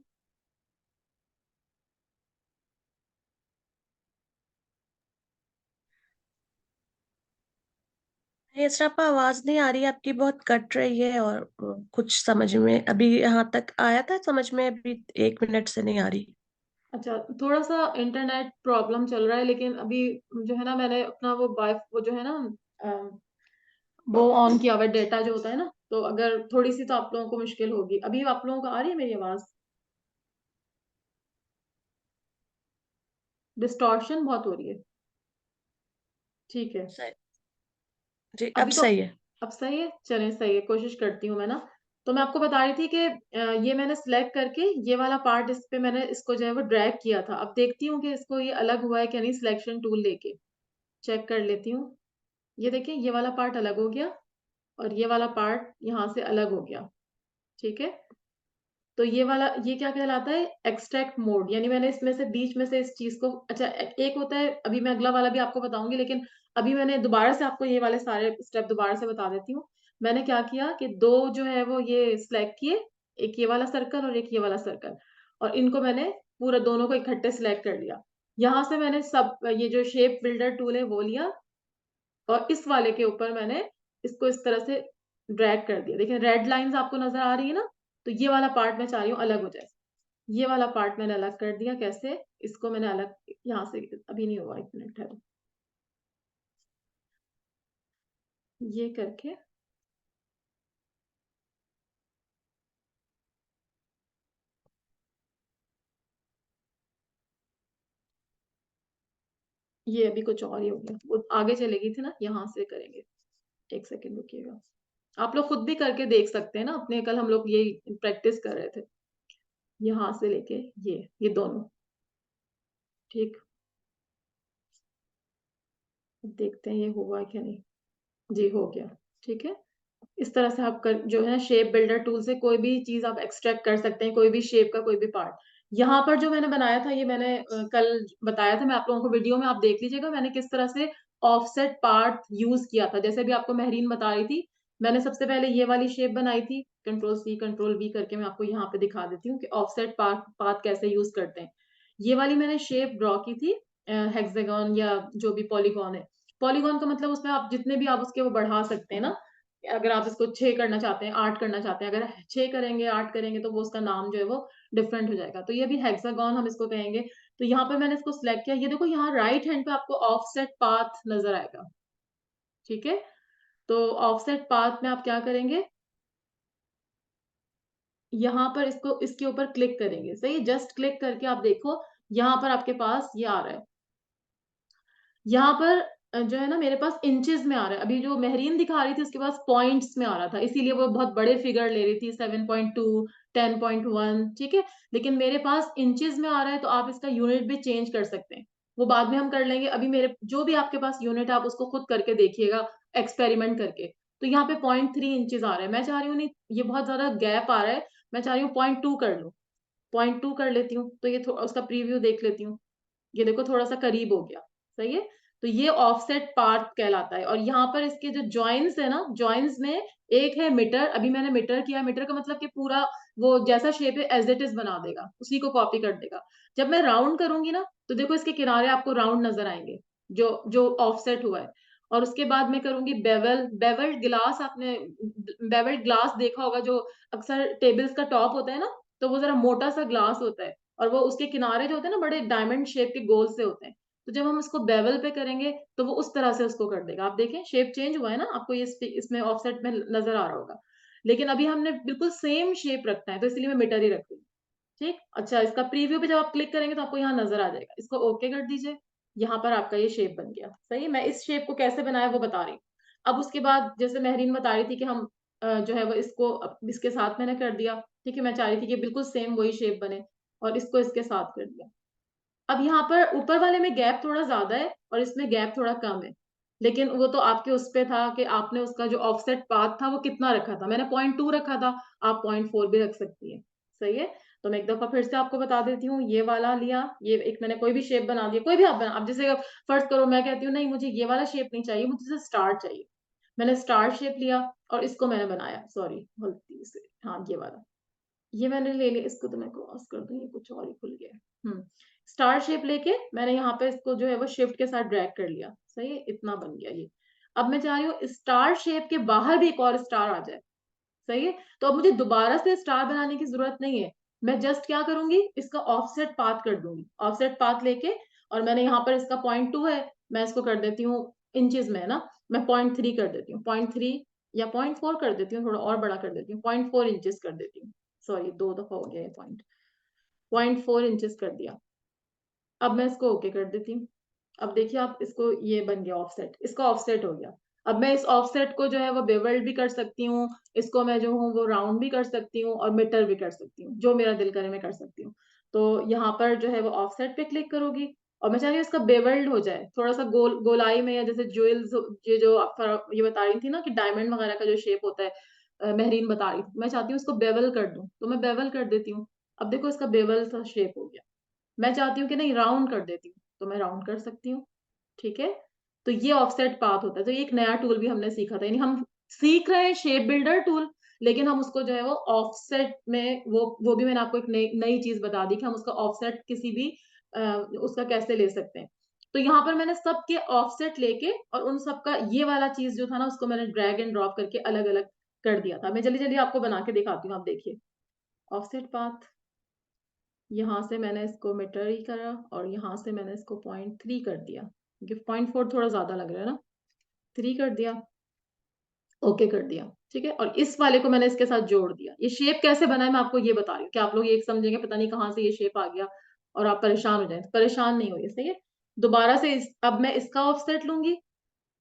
D: ये सिर्फ आवाज नहीं आ रही है आपकी, बहुत कट रही है और कुछ समझ में अभी यहाँ तक आया था, समझ में अभी 1 मिनट से नहीं आ रही।
A: अच्छा, थोड़ा सा इंटरनेट प्रॉब्लम चल रहा है, लेकिन अभी जो है ना, मैंने अपना वो जो है ना, अ, वो ऑन किया हुआ है, डेटा जो होता है ना, तो अगर थोड़ी सी तो आप लोगों को मुश्किल होगी। अभी आप लोगों को आ रही है मेरी आवाज? डिस्टॉर्शन बहुत हो रही है, ठीक है।
D: सही जी, अब
A: अभी तो
D: सही है।
A: अब सही है, चलें सही है, कोशिश करती हूँ मैं ना। तो मैं आपको बता रही थी कि ये मैंने सिलेक्ट करके ये वाला पार्ट इस पे मैंने इसको जो है वो ड्रैग किया था। अब देखती हूँ कि इसको ये अलग हुआ है क्या नहीं, सिलेक्शन टूल लेके चेक कर लेती हूँ। ये देखिए, ये वाला पार्ट अलग हो गया और ये वाला पार्ट यहाँ से अलग हो गया, ठीक है। तो ये वाला, ये क्या कहलाता है, एक्सट्रैक्ट मोड। यानी मैंने इसमें से बीच में से इस चीज को, अच्छा एक होता है, अभी मैं अगला वाला भी आपको बताऊंगी, लेकिन अभी मैंने दोबारा से आपको ये वाले सारे स्टेप दोबारा से बता देती हूँ। मैंने क्या किया कि 2 जो है वो ये सिलेक्ट किए, एक ये वाला सर्कल और एक ये वाला सर्कल, और इनको मैंने पूरा दोनों को इकट्ठे सिलेक्ट कर लिया। यहाँ से मैंने सब ये जो शेप बिल्डर टूल है वो लिया और इस वाले के ऊपर मैंने इसको इस तरह से ड्रैग कर दिया। देखिए रेड लाइंस आपको नजर आ रही है ना, तो ये वाला पार्ट मैं चाह रही हूँ अलग हो जाए। ये वाला पार्ट मैंने अलग कर दिया, कैसे, इसको मैंने अलग, यहाँ से, अभी नहीं हुआ, 1 मिनट है, ये करके ये अभी कुछ और ही हो गया, वो आगे चलेगी थी ना, यहाँ से करेंगे। 1 सेकेंड रुकिएगा, आप लोग खुद भी करके देख सकते हैं ना अपने, कल हम लोग यही प्रैक्टिस कर रहे थे, यहाँ से लेके ये दोनों, ठीक। देखते हैं ये हुआ क्या नहीं, जी हो गया, ठीक है। इस तरह से आप जो है शेप बिल्डर टूल से कोई भी चीज आप एक्सट्रैक्ट कर सकते हैं, कोई भी शेप का कोई भी पार्ट। यहाँ पर जो मैंने बनाया था, ये मैंने कल बताया था, मैं आप लोगों को वीडियो में आप देख लीजिएगा मैंने किस तरह से ऑफसेट पार्ट यूज किया था। जैसे भी आपको महरीन बता रही थी, मैंने सबसे पहले ये वाली शेप बनाई थी, Ctrl+C Ctrl+V करके। मैं आपको यहाँ पे दिखा देती हूँ कि ऑफसेट पाथ कैसे यूज करते हैं। ये वाली मैंने शेप ड्रॉ की थी, हेक्सागन या जो भी पॉलीगॉन है। पॉलीगॉन का मतलब उसमें आप जितने भी आप उसके वो बढ़ा सकते हैं ना। अगर आप इसको 6 करना चाहते हैं, 8 करना चाहते हैं, अगर 6 करेंगे, 8 करेंगे, तो वो उसका नाम जो है वो डिफरेंट हो जाएगा। तो ये भी हेक्सागन हम इसको कहेंगे। तो यहाँ पे मैंने इसको सिलेक्ट किया। ये देखो यहाँ राइट हैंड पे आपको ऑफसेट पाथ नजर आएगा, ठीक है। तो ऑफसेट पाथ में आप क्या करेंगे, यहाँ पर इसको इसके ऊपर क्लिक करेंगे। सही, जस्ट क्लिक करके आप देखो यहाँ पर आपके पास ये आ रहा है। यहाँ पर जो है ना मेरे पास इंचेस में आ रहा है। अभी जो महरीन दिखा रही थी उसके पास पॉइंट्स में आ रहा था, इसीलिए वो बहुत बड़े फिगर ले रही थी, 7.2 10.1, ठीक है। लेकिन मेरे पास इंचेस में आ रहा है, तो आप इसका यूनिट भी चेंज कर सकते हैं, वो बाद में हम कर लेंगे। अभी मेरे जो भी आपके पास यूनिट है आप उसको खुद करके देखिएगा, एक्सपेरिमेंट करके। तो यहाँ पे 0.3 इंचेस आ रहा है। मैं चाह रही हूँ नहीं, ये बहुत ज्यादा गैप आ रहा है, मैं चाह रही हूँ 0.2 कर लूँ। 0.2 कर लेती हूँ, तो ये उसका प्रीव्यू देख लेती हूँ। ये देखो थोड़ा सा करीब हो गया, सही है। तो ये ऑफसेट पार्ट कहलाता है। और यहाँ पर इसके जो जॉइंट्स है ना, जॉइंट्स में एक है मीटर। अभी मैंने मीटर किया, मीटर का मतलब कि पूरा वो जैसा शेप है एज इट इज बना देगा, उसी को कॉपी कर देगा। जब मैं राउंड करूंगी ना, तो देखो इसके किनारे आपको राउंड नजर आएंगे, जो जो ऑफसेट हुआ है। और उसके बाद मैं करूंगी बेवल। बेवल्ड ग्लास, आपने बेवल्ड ग्लास देखा होगा, जो अक्सर टेबल्स का टॉप होता है ना, तो वो जरा मोटा सा ग्लास होता है, और वो उसके किनारे जो होते हैं ना बड़े डायमंड शेप के गोल से होते हैं। तो जब हम इसको बेवल पे करेंगे तो वो उस तरह से उसको कर देगा। आप देखें शेप चेंज हुआ है ना, आपको ये इसमें ऑफसेट में नजर आ रहा होगा। लेकिन अभी हमने बिल्कुल सेम शेप रखना है, तो इसलिए मैं मीटर ही रख रही हूँ, ठीक। अच्छा, इसका प्रीव्यू पे जब आप क्लिक करेंगे तो आपको यहाँ नजर आ जाएगा। इसको ओके कर दीजिए। यहाँ पर आपका ये शेप बन गया, सही है। मैं इस शेप को कैसे बनाया वो बता रही हूँ। अब उसके बाद जैसे महरीन बता रही थी कि हम जो है वो इसको इसके साथ मैंने कर दिया, ठीक है। मैं चाह रही थी कि बिल्कुल सेम वही शेप बने, और इसको इसके साथ कर दिया। अब यहाँ पर ऊपर वाले में गैप थोड़ा ज्यादा है और इसमें गैप थोड़ा कम है, लेकिन वो तो आपके उस पे था कि आपने उसका जो ऑफसेट पाथ था वो कितना रखा था। मैंने 0.2 रखा था, आप 0.4 भी रख सकती है, सही है। तो मैं एक दफा फिर से आपको बता देती हूँ। ये वाला लिया, ये एक मैंने कोई भी शेप बना दिया, कोई भी आप बना। आप जैसे फर्ज करो मैं कहती हूँ नहीं मुझे ये वाला शेप नहीं चाहिए, मुझे स्टार चाहिए, मैंने स्टार शेप लिया और इसको मैंने बनाया। सॉरी गलती से, हाँ ये वाला, ये मैंने ले लिया। इसको तो मैं क्रॉस कर दूं, ये कुछ और ही खुल गया। स्टार शेप लेके मैंने यहाँ पे इसको जो है वो शिफ्ट के साथ ड्रैग कर लिया, सही है। इतना बन गया ये। अब मैं चाह रही हूँ स्टार शेप के बाहर भी एक और स्टार आ जाए, सही है। तो अब मुझे दोबारा से स्टार बनाने की जरूरत नहीं है। मैं जस्ट क्या करूंगी, इसका ऑफसेट पाथ कर दूंगी। ऑफसेट पाथ लेके, और मैंने यहाँ पर इसका 0.2 है, मैं इसको कर देती हूँ इंचेस में है ना, मैं 0.3 कर देती हूँ। 0.3 या 0.4 कर देती हूँ, थोड़ा और बड़ा कर देती हूँ, 0.4 इंचेस कर देती हूँ। सॉरी, 2 दफा हो गया ये पॉइंट। 0.4 इंचेस कर दिया। अब मैं इसको ओके कर देती हूँ। अब देखिए आप, इसको ये बन गया ऑफसेट, इसका ऑफसेट हो गया। अब मैं इस ऑफसेट को जो है वो बेवल्ड भी कर सकती हूँ, इसको मैं जो हूँ वो राउंड भी कर सकती हूँ, और मीटर भी कर सकती हूँ, जो मेरा दिल करे मैं कर सकती हूँ। तो यहाँ पर जो है वो ऑफसेट पे क्लिक करोगी, और मैं चाह रही हूँ इसका बेवल्ड हो जाए, थोड़ा सा गोलाई में, या जैसे ज्वेल्स, ये जो आप ये बता रही थी ना कि डायमंड वगैरह का जो शेप होता है, महरीन बता रही थी, मैं चाहती हूँ इसको बेवल कर दूं, तो मैं बेवल कर देती हूँ। अब देखो इसका बेवल सा शेप हो गया। मैं चाहती हूँ कि नहीं राउंड कर देती हूँ, तो मैं राउंड कर सकती हूँ, ठीक है। तो ये ऑफसेट पाथ होता है। तो ये एक नया टूल भी हमने सीखा था, यानी हम सीख रहे हैं शेप बिल्डर टूल, लेकिन हम उसको जो है वो ऑफसेट में, वो भी मैंने आपको एक नई नई चीज बता दी कि हम उसका ऑफसेट किसी भी उसका कैसे ले सकते हैं। तो यहाँ पर मैंने सबके ऑफसेट लेके और उन सबका ये वाला चीज जो था ना उसको मैंने ड्रैग एंड ड्रॉप करके अलग अलग कर दिया था। मैं जल्दी जल्दी आपको बना के दिखाती हूँ। आप देखिए ऑफसेट पाथ, यहाँ से मैंने इसको मीटर ही करा, और यहाँ से मैंने इसको 0.3 कर दिया, क्योंकि 0.4 थोड़ा ज्यादा लग रहा है ना। 3 कर दिया, ओके कर दिया, ठीक है। और इस वाले को मैंने इसके साथ जोड़ दिया। ये शेप कैसे बना है मैं आपको ये बता रही हूँ, कि आप लोग ये समझेंगे पता नहीं कहाँ से ये शेप आ गया और आप परेशान हो जाए, तो परेशान नहीं होइए, सही है। दोबारा से अब मैं इसका ऑफसेट लूंगी,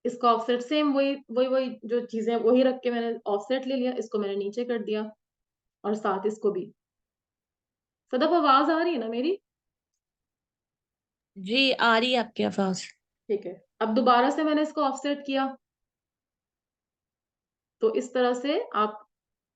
A: इसका ऑफसेट सेम वही वही वही जो चीजें वही रख के मैंने ऑफसेट ले लिया, इसको मैंने नीचे कर दिया, और साथ इसको भी। सदफ आवाज आ रही है ना मेरी?
D: जी आ रही है आपकी आवाज।
A: ठीक है। अब दोबारा से मैंने इसको ऑफसेट किया, तो इस तरह से आप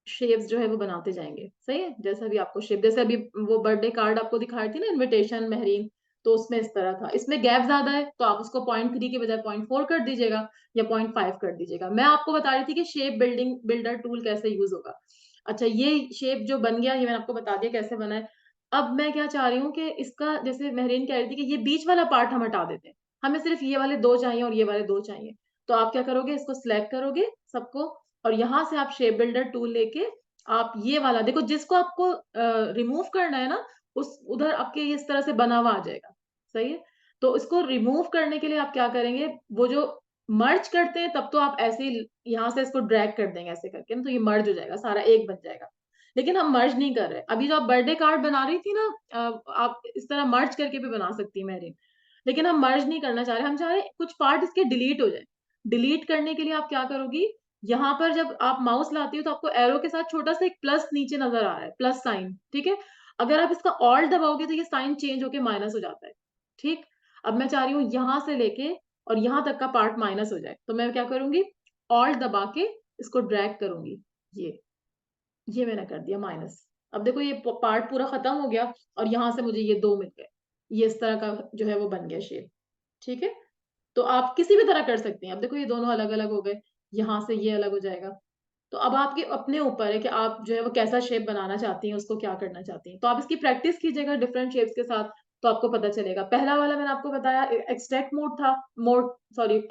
A: शेप्स जो है वो बनाते जाएंगे। सही है, जैसा भी आपको शेप, जैसे अभी वो बर्थडे कार्ड आपको दिखाई थी ना इनविटेशन महरीन, तो उसमें इस तरह था। इसमें गैप ज्यादा है तो आप उसको 0.3 के बजाय 0.4 कर दीजिएगा या 0.5 कर दीजिएगा। मैं आपको बता रही थी कि शेप बिल्डर टूल कैसे यूज होगा। अच्छा, ये शेप जो बन गया, ये मैंने आपको बता दिया कैसे बना है। अब मैं क्या चाह रही हूँ कि इसका, जैसे महरीन कह रही थी कि ये बीच वाला पार्ट हम हटा देते हैं, हमें सिर्फ ये वाले 2 चाहिए और ये वाले 2 चाहिए। तो आप क्या करोगे, इसको सिलेक्ट करोगे सबको, और यहाँ से आप शेप बिल्डर टूल लेके आप ये वाला देखो, जिसको आपको रिमूव करना है ना, उस उधर आपके इस तरह से बना हुआ आ जाएगा। सही है, तो इसको रिमूव करने के लिए आप क्या करेंगे, वो जो मर्ज करते हैं तब तो आप ऐसे ही यहाँ से इसको ड्रैग कर देंगे ऐसे करके ना, तो ये मर्ज हो जाएगा, सारा एक बन जाएगा। लेकिन हम मर्ज नहीं कर रहे। अभी जो आप बर्थडे कार्ड बना रही थी ना, आप इस तरह मर्ज करके भी बना सकती है मेहरीन, लेकिन हम मर्ज नहीं करना चाह रहे। हम चाह रहे हैं कुछ पार्ट इसके डिलीट हो जाए। डिलीट करने के लिए आप क्या करोगी, यहाँ पर जब आप माउस लाती हो तो आपको एरो के साथ छोटा सा एक प्लस नीचे नजर आ रहा है, प्लस साइन, ठीक है। अगर आप इसका ऑल्ट दबाओगे तो ये साइन चेंज होके माइनस हो जाता है। ठीक, अब मैं चाह रही हूँ यहाँ से लेके और यहाँ तक का पार्ट माइनस हो जाए, तो मैं क्या करूंगी, ऑल्ट दबा के इसको ड्रैग करूंगी। ये मैंने कर दिया माइनस। अब देखो ये पार्ट पूरा खत्म हो गया और यहाँ से मुझे ये 2 मिल गए। ये इस तरह का जो है वो बन गया शेप। ठीक है, तो आप किसी भी तरह कर सकते हैं। अब देखो ये दोनों अलग अलग हो गए, यहाँ से ये अलग हो जाएगा। तो अब आपके अपने ऊपर है कि आप जो है वो कैसा शेप बनाना चाहती हैं, उसको क्या करना चाहती हैं। तो आप इसकी प्रैक्टिस कीजिएगा डिफरेंट शेप्स के साथ, तो आपको पता चलेगा। पहला वाला मैंने आपको बताया एक्सट्रैक्ट मोड था,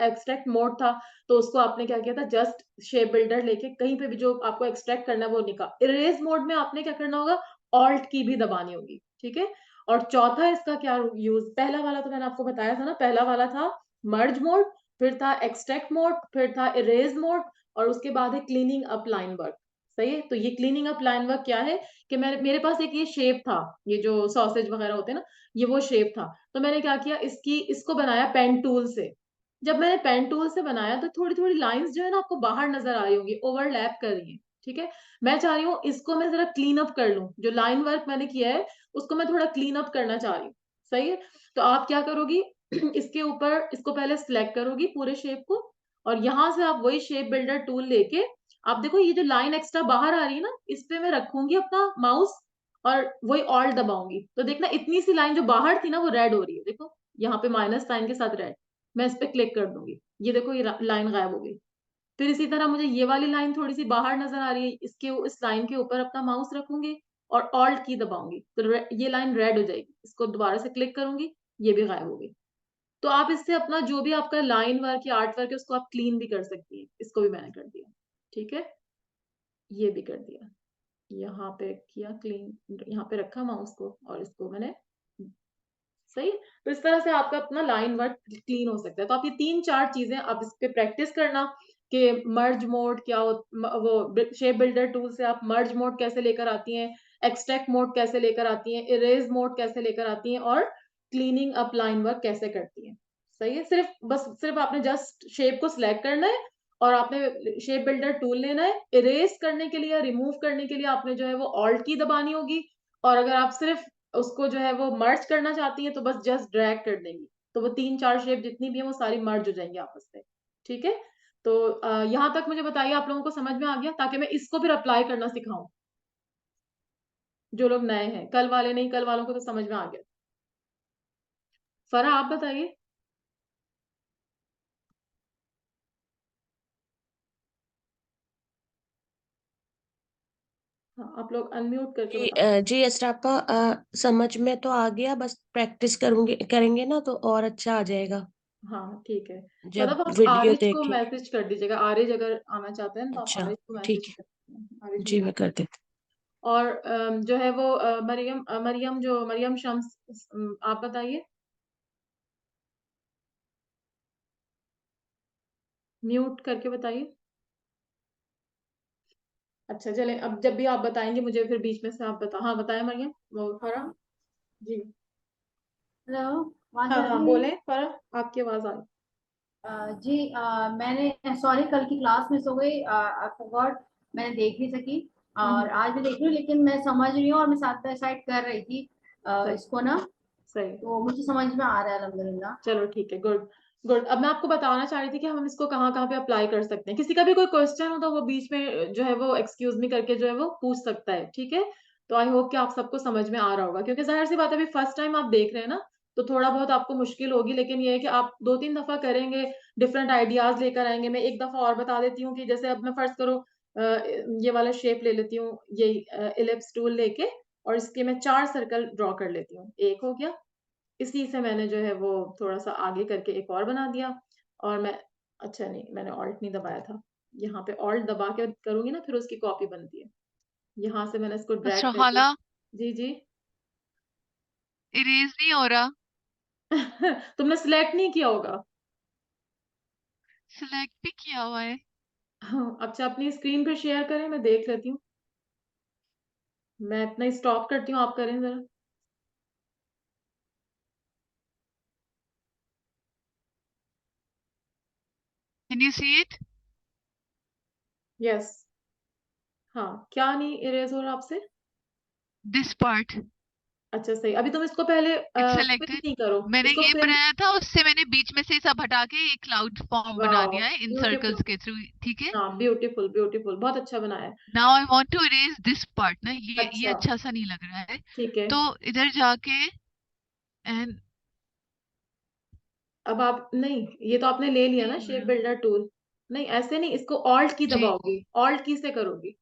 A: एक्सट्रैक्ट मोड था। तो उसको आपने क्या किया था, जस्ट शेप बिल्डर लेके कहीं पे भी जो आपको एक्सट्रैक्ट करना है वो निकाल। इरेज मोड में आपने क्या करना होगा, ऑल्ट की भी दबानी होगी। ठीक है, और चौथा इसका क्या यूज, पहला वाला तो मैंने आपको बताया था ना, पहला वाला था मर्ज मोड, फिर था एक्सट्रैक्ट मोड, फिर था इरेज मोड, और उसके बाद है क्लीनिंग अप लाइन वर्क। सही है, तो ये क्लीनिंग अप लाइन वर्क क्या है कि मेरे पास एक ये शेप था, ये जो सॉसेज वगैरह होते हैं ना, ये वो शेप था। तो मैंने क्या किया, इसको बनाया पेन टूल से। जब मैंने पेन टूल से बनाया तो थोड़ी थोड़ी लाइंस जो है ना आपको बाहर नजर आ रही होंगी, ओवरलैप कर रही है। ठीक है, मैं चाह रही हूँ इसको मैं जरा क्लीन अप कर लूं, जो लाइन वर्क मैंने किया है उसको मैं थोड़ा क्लीन अप करना चाह रही हूँ। सही है, तो आप क्या करोगी, इसके ऊपर इसको पहले सिलेक्ट करोगी पूरे शेप को, और यहां से आप वही शेप बिल्डर टूल लेके, आप देखो ये जो लाइन एक्स्ट्रा बाहर आ रही है ना, इस पे मैं रखूंगी अपना माउस और वही ऑल्ट दबाऊंगी, तो देखना इतनी सी लाइन जो बाहर थी ना वो रेड हो रही है। देखो यहाँ पे माइनस साइन के साथ रेड, मैं इस पे क्लिक कर दूंगी, ये देखो ये लाइन गायब हो गई। फिर इसी तरह मुझे ये वाली लाइन थोड़ी सी बाहर नजर आ रही है, इस लाइन के ऊपर अपना माउस रखूंगी और ऑल्ट की दबाऊंगी, तो ये लाइन रेड हो जाएगी। इसको दोबारा से क्लिक करूंगी, ये भी गायब हो गई। तो आप इससे अपना जो भी आपका लाइन वर्क या आर्ट वर्क है उसको आप क्लीन भी कर सकती हैं। इसको भी मैंने कर दिया। ठीक है, ये भी कर दिया, यहाँ पे किया क्लीन, यहाँ पे रखा माउस को और इसको मैंने, सही। तो इस तरह से आपका अपना लाइन वर्क क्लीन हो सकता है। तो आप ये 3-4 चीजें आप इस पे प्रैक्टिस करना कि मर्ज मोड क्या हो, वो शेप बिल्डर टूल से आप मर्ज मोड कैसे लेकर आती हैं, एक्सट्रैक्ट मोड कैसे लेकर आती हैं, इरेज मोड कैसे लेकर आती हैं, और क्लीनिंग अप लाइन वर्क कैसे करती हैं। सही है, सिर्फ आपने जस्ट शेप को सिलेक्ट करना है और आपने शेप बिल्डर टूल लेना है। इरेज करने के लिए, रिमूव करने के लिए आपने जो है वो ऑल्ट की दबानी होगी, और अगर आप सिर्फ उसको जो है वो मर्ज करना चाहती है तो बस जस्ट ड्रैग कर देंगी, तो वो 3-4 शेप जितनी भी है वो सारी मर्ज हो जाएंगी आपस में। ठीक है, तो यहाँ तक मुझे बताइए आप लोगों को समझ में आ गया, ताकि मैं इसको फिर अप्लाई करना सिखाऊं। जो लोग नए हैं, कल वाले नहीं, कल वालों को तो समझ में आ गया। फरा आप बताइए। हाँ, आप लोग अनम्यूट करके बताओ।
D: जी एस्ट्रापा, समझ में तो आ गया, बस प्रैक्टिस करेंगे ना तो और अच्छा आ जाएगा।
A: हाँ ठीक है,
D: जब
A: मतलब आप
D: वीडियो
A: आरिज को
D: देखेंगे।
A: मैसेज कर दीजिएगा, आरिज अगर आना चाहते हैं तो आप
D: अच्छा,
A: आरिज को मैसेज
D: ठीक है।
A: कर दीजिएगा, आरिज
D: जी
A: नहीं
D: मैं
A: आ।
D: कर देती
A: और जो है वो मरियम शम्स, आप बताइए, म्यूट करके बताइए। अच्छा चले, अब जब भी आप बताएंगे मुझे फिर बीच में से आप हाँ बताएं मरियम, वो फरा जी।
E: हेलो, आवाज
A: हाँ
E: आ
A: हाँ
E: रही है?
A: बोले फरा, आपकी आवाज आ रही।
E: जी, मैंने सॉरी कल की क्लास मिस हो गई, आई फॉरगॉट, मैंने देख नहीं सकी। और आज भी देख रही हूँ, लेकिन मैं समझ रही हूँ और मैं साथ बाय साइड कर रही थी
A: सही
E: इसको ना,
A: सही,
E: तो मुझे समझ में आ रहा है अल्हम्दुलिल्लाह।
A: चलो ठीक है, गुड। गुड। अब मैं आपको बताना चाह रही थी कि हम इसको कहाँ-कहाँ पे अप्लाई कर सकते हैं। किसी का भी कोई क्वेश्चन हो तो वो बीच में जो है वो एक्सक्यूज़ मी करके जो है वो पूछ सकता है, ठीक है? तो आई होप कि आप सबको समझ में आ रहा होगा क्योंकि ज़ाहिर-सी बात है अभी फर्स्ट टाइम आप देख रहे हैं ना, तो थोड़ा बहुत आपको मुश्किल होगी लेकिन ये है कि आप 2-3 दफ़ा करेंगे, डिफरेंट आइडियाज़ लेकर आएँगे। मैं एक दफ़ा और बता देती हूँ कि जैसे अब मैं फ़र्ज़ करो ये वाला शेप ले लेती हूँ, यही इलिप्स टूल लेके और इसके मैं 4 सर्कल ड्रॉ कर लेती हूँ। 1 हो गया, इसी से मैंने जो है वो थोड़ा-सा आगे करके एक और बना दिया और मैं अच्छा नहीं, मैंने ऑल्ट नहीं दबाया था। यहाँ पे ऑल्ट दबा के करूँगी ना फिर उसकी कॉपी बनती है। यहाँ से मैंने इसको ड्रैग
B: अच्छा
A: करके
B: हाला,
A: जी, जी।
B: इरेज नहीं हो रहा।
A: तुमने सिलेक्ट नहीं किया होगा।
B: सिलेक्ट भी किया हुआ है।
A: हाँ, अच्छा अपनी स्क्रीन पे शेयर करें, मैं देख लेती हूँ। मैं अपना स्टॉप करती हूँ, आप करें ज़रा।
B: Can you see it?
A: Yes. हाँ, क्या नहीं इरेज़ हो रहा आपसे?
B: दिस पार्ट
A: अच्छा सही। अभी तुम इसको पहले
B: इट्स
A: प्रिंट
B: सिलेक्टेड।
A: नहीं करो,
B: मैंने
A: इसको
B: ये
A: प्रिंट
B: बनाया था, उससे मैंने बीच में से सब हटा के एक क्लाउड फॉर्म बना
A: वाओ!
B: दिया है इन
A: ब्यूटीफुल।
B: सर्कल्स के थ्रू, ठीक है।
A: हाँ, ब्यूटीफुल, ब्यूटीफुल बहुत अच्छा बनाया है।
B: Now I want to erase this part ना, ये
A: अच्छा,
B: अच्छा सा नहीं लग रहा है।
A: ठीक है।
B: तो इधर जाके एंड
A: अब आप नहीं, ये तो आपने ले लिया ना
B: नहीं हो
A: शेप
B: रहा
A: बिल्डर टूल। नहीं, ऐसे नहीं, इसको ऑल्ट की
B: जी,
A: दबाओगी, ऑल्ट की से करोगी।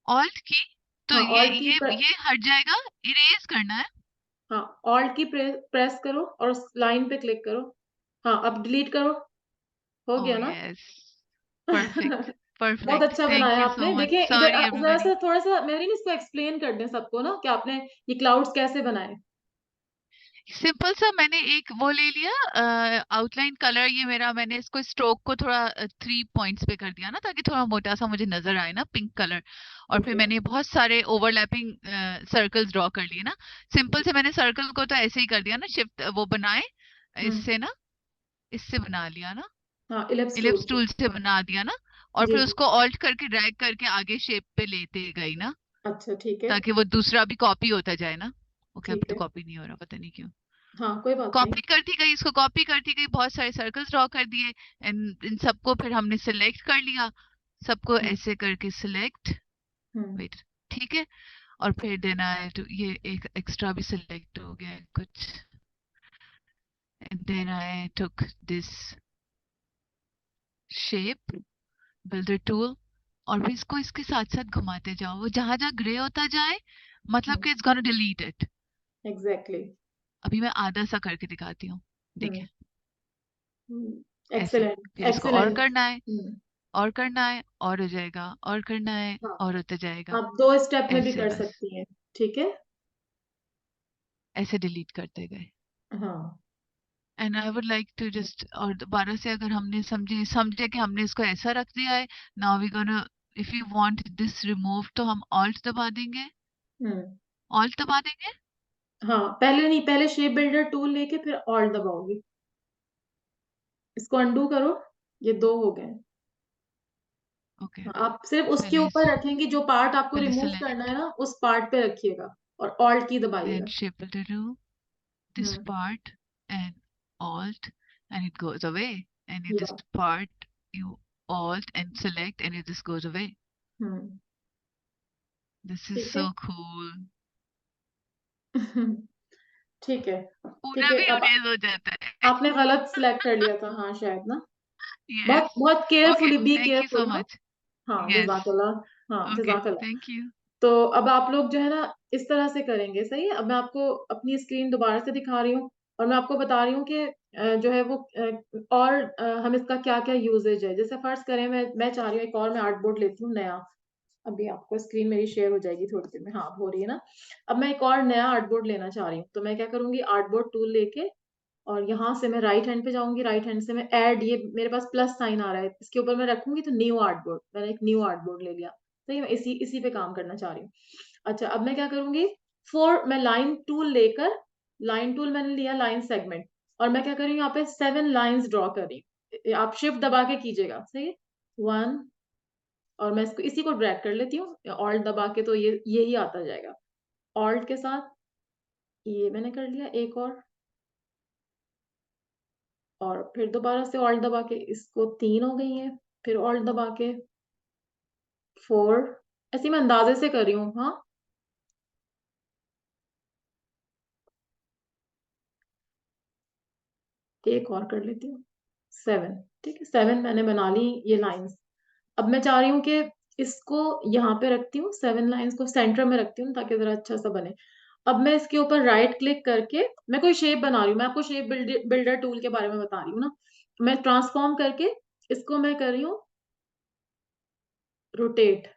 B: ऑल्ट की। तो
A: हाँ, ऑल्ट की
B: ये हट जाएगा, इरेज करना है।
A: हाँ, ऑल्ट की प्रेस करो और उस लाइन पे क्लिक करो। हाँ, अब डिलीट करो। हो
B: ओह
A: गया ना?
B: यस, परफेक्ट
A: बहुत
B: परफेक्ट,
A: अच्छा
B: थैंक
A: बनाया
B: यू सो
A: आपने।
B: मच,
A: देखिए इधर
B: सॉरी एवरीबॉडी।
A: ज़रा-सा थोड़ा-सा मेरी ना इसको एक्सप्लेन कर दें सबको ना कि आपने ये क्लाउड्स कैसे बनाए?
B: सिंपल सा मैंने एक वो ले लिया आउटलाइन कलर, ये मेरा, मैंने इसको स्ट्रोक को थोड़ा 3 पॉइंट्स पे कर दिया ना, ताकि थोड़ा मोटा सा मुझे नजर आए ना, पिंक कलर। और फिर
A: ओके।
B: मैंने बहुत सारे ओवरलैपिंग सर्कल्स ड्रॉ कर लिए ना। सिंपल से मैंने सर्कल को तो ऐसे ही कर दिया ना, शिफ्ट वो बनाए
A: हुँ।
B: इससे ना, इससे बना लिया ना,
A: हाँ, इलिप्स टूल
B: इलिप्स
A: से।
B: टूल से बना दिया ना। और
A: जी,
B: फिर
A: जी।
B: उसको ऑल्ट करके ड्रैग करके आगे शेप पे लेते गई ना,
A: अच्छा, ठीक है,
B: ताकि वो दूसरा भी कॉपी होता जाए ना। ओके,
A: ठीक
B: अभी तो
A: है।
B: कॉपी नहीं हो रहा, पता नहीं क्यों।
A: हाँ, कोई बात नहीं।
B: कॉपी करती गई, इसको कॉपी करती गई, बहुत सारे सर्कल्स ड्रॉ कर दिए। एंड इन सबको फिर हमने सिलेक्ट कर लिया, सबको
A: हुँ,
B: ऐसे करके सिलेक्ट,
A: हुँ।
B: वेट, ठीक है। और फिर देन आई टू, ये एक एक्स्ट्रा भी सिलेक्ट हो गया है कुछ। And then I took this shape builder tool, और फिर इसको इसके साथ साथ घुमाते जाओ, वो जहां जहां ग्रे होता जाए, मतलब
A: हुँ,
B: कि it's gonna delete it.
A: Exactly.
B: अभी मैं आधा सा करके दिखाती हूँ,
A: हुँ,
B: देखिए।
A: हुँ।
B: ऐसे,
A: एक्सीलेंट,
B: फिर इसको और
A: एक्सीलेंट।
B: करना है,
A: हुँ,
B: और करना है, और हो जाएगा, और करना है,
A: हाँ,
B: और होता जाएगा।
A: आप 2 स्टेप में भी
B: ऐसे
A: कर
B: बस,
A: सकती हैं, ठीक है?
B: ऐसे डिलीट करते गए।
A: हाँ,
B: and I would like to just, और दोबारा से अगर हमने समझे कि हमने इसको ऐसा रख दिया है, now we gonna, if you want this remove, तो हम ऑल्ट दबा देंगे,
A: हुँ।
B: ऑल्ट दबा देंगे।
A: हाँ, पहले नहीं, पहले शेप बिल्डर टूल लेके फिर ऑल्ट दबाओगी। इसको अंडू करो, ये 2 हो गए।
B: ओके,
A: हाँ, आप सिर्फ़ उसके
B: पहले
A: ऊपर रखेंगी, जो पार्ट आपको
B: पहले
A: रिमूव करना है
B: सिलेक्ट,
A: ना, उस पार्ट पे रखिएगा और ऑल्ट की
B: देन
A: दबाइएगा।
B: shift to this
A: hmm,
B: part and alt, and it goes away, and you this
A: या
B: part you alt and select, and it just goes away.
A: Hmm,
B: This is
A: ठीक है?
B: so cool.
A: ठीक है, ठीक
B: पूरा
A: है।
B: भी
A: अब
B: erase हो जाता है।
A: आपने गलत सिलेक्ट कर लिया था, हाँ, शायद ना? बहुत
B: Yes.
A: बहुत
B: Okay,
A: carefully be
B: thank you so
A: careful हाँ।
B: much.
A: हाँ,
B: Yes.
A: जज़ाकल्लाह। हाँ,
B: Okay,
A: जज़ाकल्लाह।
B: thank you.
A: तो अब आप लोग जो है ना इस तरह से करेंगे, सही है? अब मैं आपको अपनी स्क्रीन दोबारा से दिखा रही हूँ और मैं आपको बता रही हूँ कि जो है वो और हम इसका क्या-क्या यूसेज है। जैसे फ़र्ज़ करें मैं चाह रही हूँ एक और मैं आर्टबोर्ड लेती हूँ नया। अभी आपको स्क्रीन मेरी शेयर हो जाएगी थोड़ी देर में। हाँ, अब हो रही है ना? अब मैं एक और नया आर्टबोर्ड लेना चाह रही हूँ। तो मैं क्या करूँगी आर्टबोर्ड टूल लेके और यहाँ से मैं राइट हैंड पे जाऊँगी, राइट हैंड से मैं ऐड ये मेरे पास प्लस साइन आ रहा है, इसके ऊपर मैं रखूँगी तो न्यू आर्टबोर्ड, मैंने एक न्यू आर्टबोर्ड ले लिया। सही है? मैं इसी इसी पे काम करना चाह रही हूँ। अच्छा, अब मैं क्या करूँगी 4 मैं लाइन टूल लेकर लाइन टूल मैंने लिया लाइन सेगमेंट और मैं क्या कर रही हूँ यहाँ पे 7 लाइन्स ड्रॉ कर रही हूँ। आप शिफ्ट दबा के कीजिएगा, सही है? 1 और मैं इसको इसी को ड्रैग कर लेती हूँ, ऑल्ट दबा के तो ये यही आता जाएगा। ऑल्ट के साथ ये मैंने कर लिया एक और और फिर दोबारा से ऑल्ट दबा के इसको 3 हो गई है, फिर ऑल्ट दबा के 4, ऐसे मैं अंदाजे से कर रही हूँ। हाँ, एक और कर लेती हूँ, 7। ठीक है, 7 मैंने बना ली ये लाइंस। अब मैं चाह रही हूँ कि इसको यहाँ पे रखती हूँ, 7 लाइंस को सेंटर में रखती हूँ ताकि जरा अच्छा सा बने। अब मैं इसके ऊपर राइट क्लिक करके मैं कोई शेप बना रही हूँ, मैं आपको शेप बिल्डर टूल के बारे में बता रही हूँ ना। मैं ट्रांसफॉर्म करके इसको मैं कर रही हूँ रोटेट।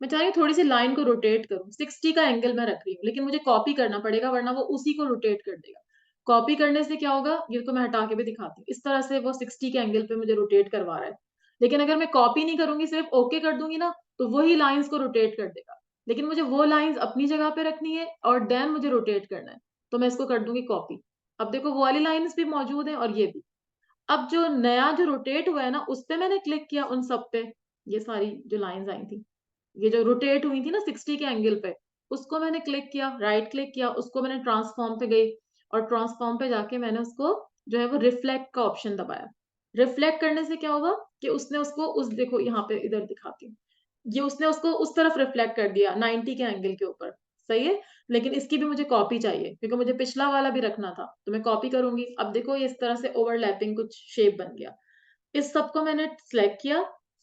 A: मैं चाह रही हूँ थोड़ी सी लाइन को रोटेट करूँ, 60 का एंगल मैं रख रही हूँ, लेकिन मुझे कॉपी करना पड़ेगा वरना वो उसी को रोटेट कर देगा। कॉपी करने से क्या होगा, ये तो मैं हटा के भी दिखाती हूँ, इस तरह से वो 60 के एंगल पे मुझे रोटेट करवा रहा है। लेकिन अगर मैं कॉपी नहीं करूंगी, सिर्फ ओके कर दूंगी ना, तो वही लाइंस को रोटेट कर देगा। लेकिन मुझे वो लाइंस अपनी जगह पे रखनी है और देन मुझे रोटेट करना है, तो मैं इसको कर दूंगी कॉपी। अब देखो वो वाली लाइंस भी मौजूद है और ये भी। अब जो नया जो रोटेट हुआ है ना, उस पे मैंने क्लिक किया, उन सब पे ये सारी जो लाइंस आई थी, ये जो रोटेट हुई थी ना 60 के एंगल पे, उसको मैंने क्लिक किया, राइट क्लिक किया, उसको मैंने ट्रांसफॉर्म पे गई और ट्रांसफॉर्म पे जाके मैंने उसको जो है वो रिफ्लेक्ट का ऑप्शन दबाया। रिफ्लेक्ट करने से क्या होगा कि उसने उसको उस, देखो यहाँ पे इधर दिखाती हूँ, ये उसने उसको उस तरफ रिफ्लेक्ट कर दिया 90 के एंगल के ऊपर। सही है, लेकिन इसकी भी मुझे कॉपी चाहिए क्योंकि मुझे पिछला वाला भी रखना था, तो मैं कॉपी करूंगी। अब देखो ये इस तरह से ओवरलैपिंग कुछ शेप बन गया। इस सबको मैंने सिलेक्ट किया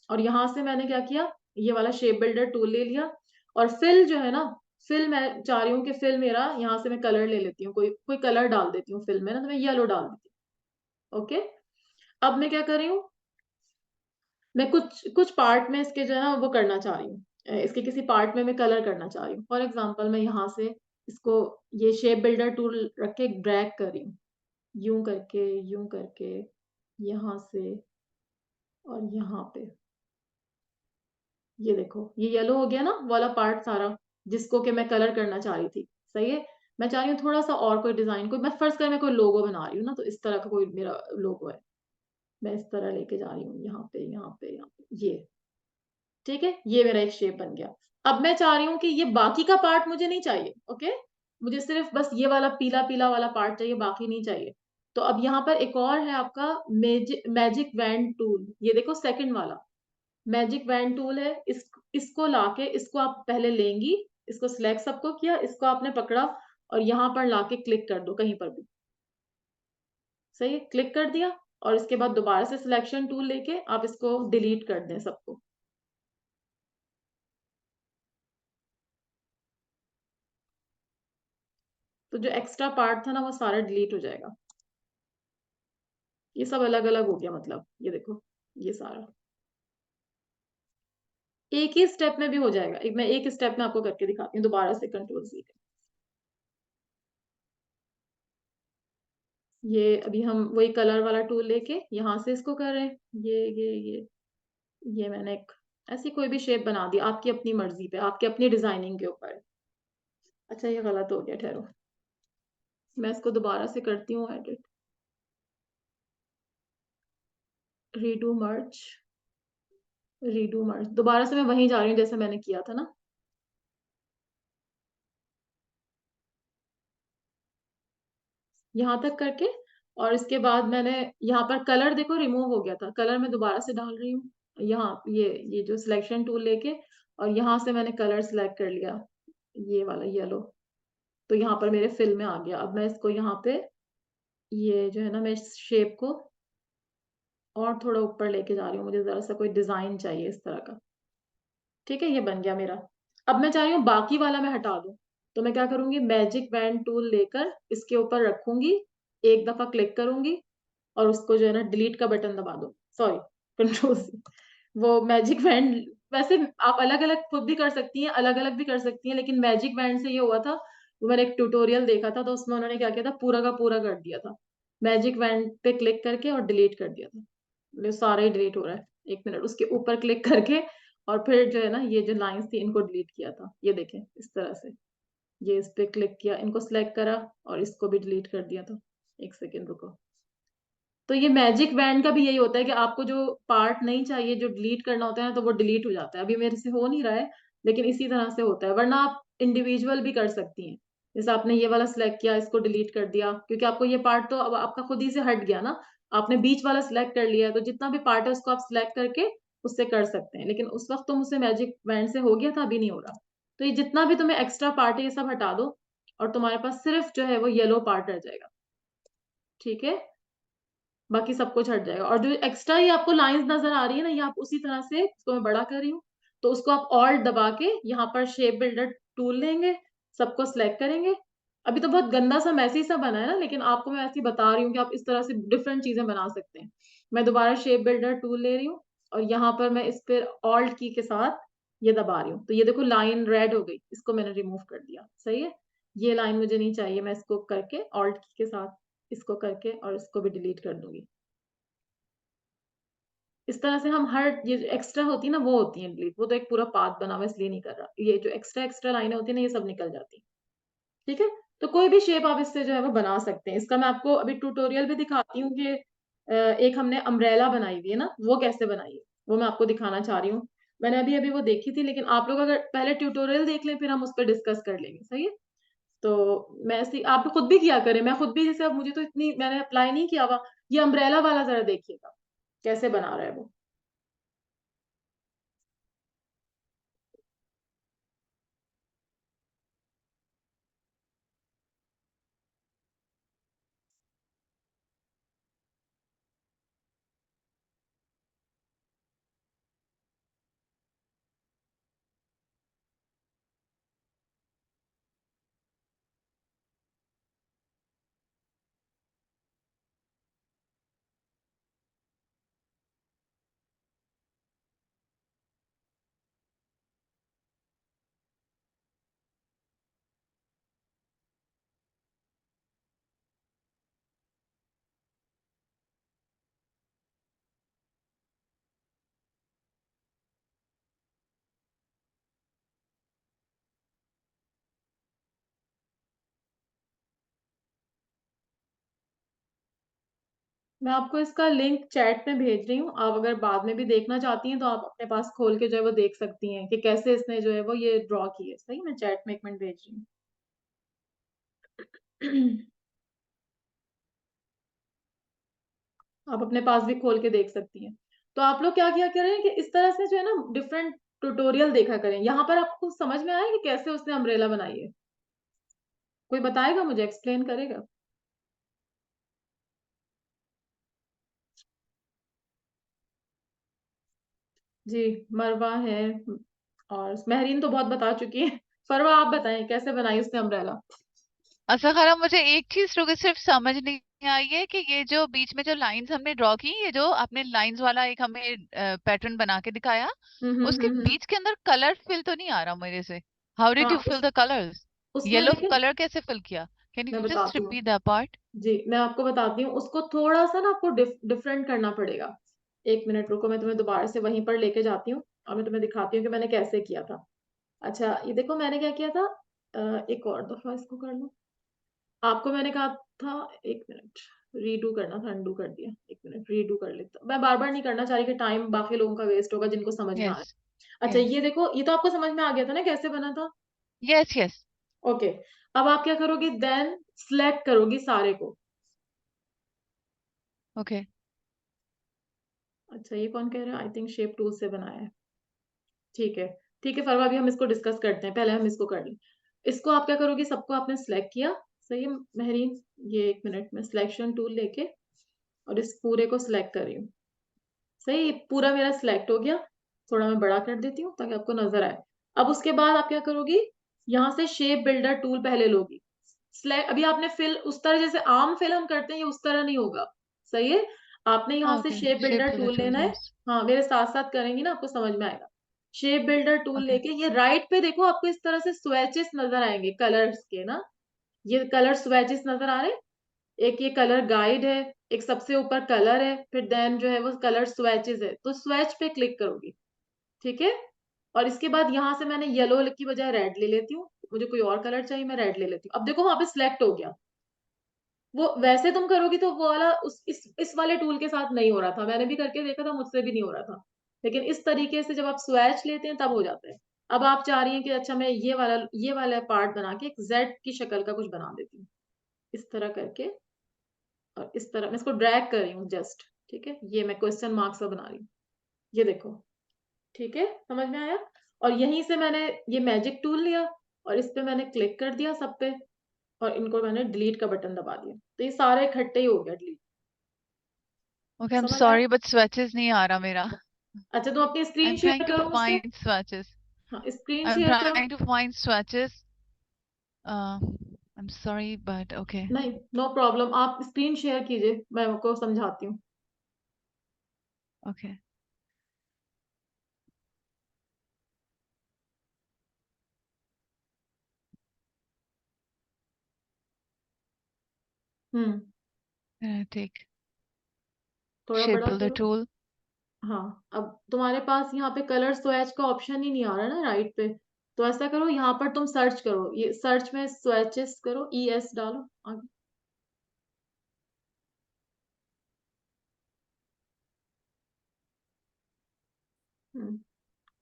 A: और यहाँ से मैंने क्या किया, ये वाला शेप बिल्डर टूल ले लिया और फिल जो है ना, फिल मैं चाह रही हूँ कि फिल मेरा, यहाँ से मैं कलर ले लेती हूँ, कोई कोई कलर डाल देती हूँ फिल में ना, तो मैं येलो डाल देती हूँ। ओके, अब मैं क्या कर रही हूँ, मैं कुछ कुछ पार्ट में इसके जो है ना वो करना चाह रही हूँ, इसके किसी पार्ट में मैं कलर करना चाह रही हूँ। फॉर एग्जाम्पल मैं यहाँ से इसको ये शेप बिल्डर टूल रख के ड्रैग कर रही हूँ, यूं करके यहाँ से और यहाँ पे, ये देखो ये येलो हो गया ना वाला पार्ट सारा, जिसको कि मैं कलर करना चाह रही थी। सही है, मैं चाह रही हूँ थोड़ा सा और कोई डिजाइन, कोई मैं फर्ज कर मैं कोई लोगो बना रही हूँ ना, तो इस तरह का कोई मेरा लोगो है, मैं इस तरह लेके जा रही हूँ यहाँ पे यहाँ पे यहाँ पे, ये ठीक है, ये मेरा एक शेप बन गया। अब मैं चाह रही हूँ कि ये बाकी का पार्ट मुझे नहीं चाहिए। ओके, मुझे सिर्फ बस ये वाला पीला पीला वाला पार्ट चाहिए, बाकी नहीं चाहिए। तो अब यहाँ पर एक और है आपका मैजिक वैन टूल, ये देखो सेकंड वाला मैजिक वैन टूल है। इसको लाके इसको आप पहले लेंगी, इसको सिलेक्ट सबको किया, इसको आपने पकड़ा और यहाँ पर लाके क्लिक कर दो कहीं पर भी। सही है, क्लिक कर दिया और इसके बाद दोबारा से सिलेक्शन टूल लेके आप इसको डिलीट कर दें सबको। तो जो एक्स्ट्रा पार्ट था ना वो सारा डिलीट हो जाएगा। ये सब अलग अलग हो गया, मतलब ये देखो ये सारा एक ही स्टेप में भी हो जाएगा। मैं एक स्टेप में आपको करके दिखाती हूँ, दोबारा से कंट्रोल-C। ये अभी हम वही कलर वाला टूल लेके यहाँ से इसको कर रहे हैं, ये मैंने एक ऐसी कोई भी शेप बना दी, आपकी अपनी मर्जी पे, आपकी अपनी डिजाइनिंग के ऊपर। अच्छा ये गलत हो गया, ठहरो मैं इसको दोबारा से करती हूँ एडिट, रीडू मर्ज, दोबारा से मैं वहीं जा रही हूँ जैसे मैंने किया था ना। यहाँ तक करके और इसके बाद मैंने यहाँ पर कलर देखो रिमूव हो गया था, कलर मैं दोबारा से डाल रही हूँ यहाँ, ये जो सिलेक्शन टूल लेके और यहाँ से मैंने कलर सिलेक्ट कर लिया, ये वाला येलो। तो यहाँ पर मेरे फिल में आ गया। अब मैं इसको यहाँ पे ये जो है ना, मैं इस शेप को और थोड़ा ऊपर लेके जा रही हूँ, मुझे जरा सा कोई डिजाइन चाहिए इस तरह का। ठीक है, ये बन गया मेरा। अब मैं चाह रही हूँ बाकी वाला मैं हटा दूं, तो मैं क्या करूंगी, मैजिक बैंड टूल लेकर इसके ऊपर रखूंगी, एक दफा क्लिक करूंगी और उसको जो है ना डिलीट का बटन दबा दो, सॉरी कंट्रोल-C। वो मैजिक बैंड वैसे आप अलग अलग खुद भी कर सकती हैं, अलग अलग भी कर सकती हैं, लेकिन मैजिक बैंड से ये हुआ था, वो मैंने एक ट्यूटोरियल देखा था तो उसमें उन्होंने क्या किया था, पूरा का पूरा कर दिया था, मैजिक बैंड पे क्लिक करके और डिलीट कर दिया था। मतलब सारा ही डिलीट हो रहा है, एक मिनट, उसके ऊपर क्लिक करके और फिर जो है ना ये जो लाइंस थी इनको डिलीट किया था, ये देखें इस तरह से, ये इस पे क्लिक किया, इनको सिलेक्ट करा और इसको भी डिलीट कर दिया था। एक सेकेंड रुको। तो ये मैजिक बैंड का भी यही होता है कि आपको जो पार्ट नहीं चाहिए, जो डिलीट करना होता है ना, तो वो डिलीट हो जाता है। अभी मेरे से हो नहीं रहा है, लेकिन इसी तरह से होता है, वरना आप इंडिविजुअल भी कर सकती हैं। जैसे आपने ये वाला सिलेक्ट किया, इसको डिलीट कर दिया, क्योंकि आपको ये पार्ट तो अब आपका खुद ही से हट गया ना, आपने बीच वाला सिलेक्ट कर लिया है, तो जितना भी पार्ट है उसको आप सिलेक्ट करके उससे कर सकते हैं। लेकिन उस वक्त तो मुझसे मैजिक बैंड से हो गया था, अभी नहीं हो रहा। तो ये जितना भी तुम्हें एक्स्ट्रा पार्ट है ये सब हटा दो, और तुम्हारे पास सिर्फ जो है वो येलो पार्ट रह जाएगा। ठीक है, बाकी सब कुछ हट जाएगा। और जो एक्स्ट्रा ये आपको लाइंस नजर आ रही है ना, ये आप उसी तरह से, इसको मैं बड़ा कर रही हूँ, तो उसको आप ऑल्ट दबा के यहाँ पर शेप बिल्डर टूल लेंगे, सबको सिलेक्ट करेंगे। अभी तो बहुत गंदा सा मैसी सा बना है ना, लेकिन आपको मैं ऐसे ही बता रही हूँ कि आप इस तरह से डिफरेंट चीजें बना सकते हैं। मैं दोबारा शेप बिल्डर टूल ले रही हूँ, और यहाँ पर मैं इस पर ऑल्ट की के साथ ये दबा रही हूँ, तो ये देखो लाइन रेड हो गई, इसको मैंने रिमूव कर दिया। सही है, ये लाइन मुझे नहीं चाहिए, मैं इसको करके ऑल्ट की के साथ इसको करके और इसको भी डिलीट कर दूंगी। इस तरह से हम हर ये जो एक्स्ट्रा होती है ना वो होती है डिलीट, वो तो एक पूरा पाथ बना हुआ इसलिए नहीं कर रहा। ये जो एक्स्ट्रा एक्स्ट्रा लाइनें होती है ना ये सब निकल जाती है। ठीक है, तो कोई भी शेप आप इससे जो है वो बना सकते हैं। इसका मैं आपको अभी ट्यूटोरियल भी दिखाती हूँ कि एक हमने अम्ब्रेला बनाई हुई है ना, वो कैसे बनाई है वो मैं आपको दिखाना चाह रही हूँ। मैंने अभी अभी वो देखी थी, लेकिन आप लोग अगर पहले ट्यूटोरियल देख लें फिर हम उस पर डिस्कस कर लेंगे। सही है, तो मैं ऐसी आप खुद भी किया करें, मैं खुद भी, जैसे अब मुझे तो इतनी मैंने अप्लाई नहीं किया हुआ। ये अम्ब्रेला वाला जरा देखिएगा कैसे बना रहा है वो। मैं आपको इसका लिंक चैट में भेज रही हूँ, आप अगर बाद में भी देखना चाहती हैं तो आप अपने पास खोल के जो है वो देख सकती हैं कि कैसे इसने जो है वो ये ड्रॉ की है। सही, मैं चैट में 1 मिनट भेज रही हूँ। आप अपने पास भी खोल के देख सकती हैं। तो आप लोग क्या किया करें कि इस तरह से जो है ना डिफरेंट ट्यूटोरियल देखा करें। यहाँ पर आपको समझ में आया कि कैसे उसने अम्ब्रेला बनाई है? कोई बताएगा मुझे, एक्सप्लेन करेगा? जी, मरवा है, और महरीन तो बहुत बता चुकी है। फरवा आप बताएं कैसे बनाई उसने अम्ब्रेला?
B: अच्छा खरा, मुझे एक चीज रुके सिर्फ समझ नहीं आई है कि ये जो बीच में जो लाइंस हमने ड्रॉ की, ये जो आपने लाइंस वाला एक हमें पैटर्न बना के दिखाया, उसके
A: हम्म।
B: बीच के अंदर कलर फिल तो नहीं आ रहा मेरे से। हाउ डिड
A: हाँ,
B: यू फिल द कलर्स?
A: उसमें
B: येलो
A: देखिए,
B: कलर कैसे फिल किया? कैन
A: मैं
B: यू जस्ट
A: बताती हूँ।
B: Repeat that part?
A: जी, मैं आपको बताती हूँ, उसको थोड़ा सा ना आपको डिफरेंट करना पड़ेगा। 1 मिनट रुको, मैं तुम्हें दोबारा से वहीं पर लेके जाती हूँ और मैं तुम्हें दिखाती हूँ कि मैंने कैसे किया था। अच्छा, ये देखो मैंने क्या किया था। एक और दफा इसको कर लो। आपको मैंने कहा था, 1 मिनट, रीडू करना था, अनडू कर दिया। 1 मिनट, रीडू कर लेता, मैं बार बार नहीं करना चाह रही कि टाइम बाकी लोगों का वेस्ट होगा जिनको समझ में आ रहा
B: यस,
A: है। अच्छा,
B: यस,
A: ये देखो, ये तो आपको समझ में आ गया था ना कैसे बना था?
B: Yes, yes.
A: ओके, अब आप क्या करोगी, देन सिलेक्ट करोगी सारे को।
B: ओके।
A: अच्छा, ये कौन कह रहा है? आई थिंक शेप टूल से बनाया है। ठीक है, ठीक है फरवा, अभी हम इसको डिस्कस करते हैं, पहले हम इसको कर लें। इसको आप क्या करोगे, सबको आपने सिलेक्ट किया। सही है महरीन, ये 1 मिनट में सिलेक्शन टूल लेके और इस पूरे को सिलेक्ट कर रही हूँ। सही, पूरा मेरा सिलेक्ट हो गया। थोड़ा मैं बड़ा कर देती हूँ ताकि आपको नजर आए। अब उसके बाद आप क्या करोगी, यहाँ से शेप बिल्डर टूल पहले लोगी। सिलेक्ट, अभी आपने फिल उस तरह जैसे आम फिल हम करते हैं, ये उस तरह नहीं होगा। सही है, आपने यहाँ से
B: okay,
A: shape
B: shape
A: builder
B: to the
A: tool
B: tool,
A: लेना है।
B: यस।
A: हाँ, मेरे साथ साथ करेंगी ना, आपको समझ में आएगा। शेप बिल्डर टूल
B: ओके,
A: लेके ये राइट पे देखो, आपको इस तरह से स्वेचेस नजर आएंगे कलर्स के ना। ये कलर स्वेचेस नजर आ रहे हैं। एक ये कलर गाइड है, एक सबसे ऊपर कलर है, फिर देन जो है वो कलर स्वेचेस है, तो स्वेच पे क्लिक करोगी। ठीक है, और इसके बाद यहाँ से मैंने येलो की बजाय रेड ले लेती हूँ, मुझे कोई और कलर चाहिए, मैं रेड ले लेती हूँ। अब देखो वहां पे सिलेक्ट हो गया। वो वैसे तुम करोगी तो वो वाला इस वाले टूल के साथ नहीं हो रहा था, मैंने भी करके देखा था, मुझसे भी नहीं हो रहा था। लेकिन इस तरीके से जब आप स्वैच लेते हैं तब हो जाता है। अब आप चाह रही हैं कि अच्छा मैं ये वाला पार्ट बना के एक जेड की शक्ल का कुछ बना देती हूँ, इस तरह करके और इस तरह मैं इसको ड्रैग कर रही हूँ जस्ट, ठीक है, ये मैं क्वेश्चन मार्क सा बना रही हूँ, ये देखो, ठीक है, समझ में आया। और यहीं से मैंने ये मैजिक टूल लिया और इस पे मैंने क्लिक कर दिया सब पे, और इनको मैंने डिलीट का बटन दबा दिया, तो ये सारे इकट्ठे ही हो गया डिलीट।
B: ओके, आई एम
A: समझ आया?
B: सॉरी बट स्वेचेस नहीं आ रहा मेरा।
A: अच्छा, तुम अपनी
B: I
A: screen
B: am
A: share
B: trying to
A: करो मुझसे।
B: Find swatches.
A: हाँ, स्क्रीन
B: I'm
A: शेयर करो।
B: trying to find swatches. I'm sorry, but okay.
A: नहीं, नो प्रॉब्लम, आप स्क्रीन शेयर कीजिए, मैं आपको समझाती हूँ।
B: Okay.
A: हम्म,
B: Take
A: थोड़ा
B: shape
A: बड़ा
B: builder
A: करो।
B: tool.
A: हाँ, अब तुम्हारे पास यहाँ पे कलर स्वैच का ऑप्शन ही नहीं आ रहा ना राइट पे, तो ऐसा करो, यहाँ पर तुम सर्च करो, ये सर्च में स्वैचेस करो, ES डालो आगे।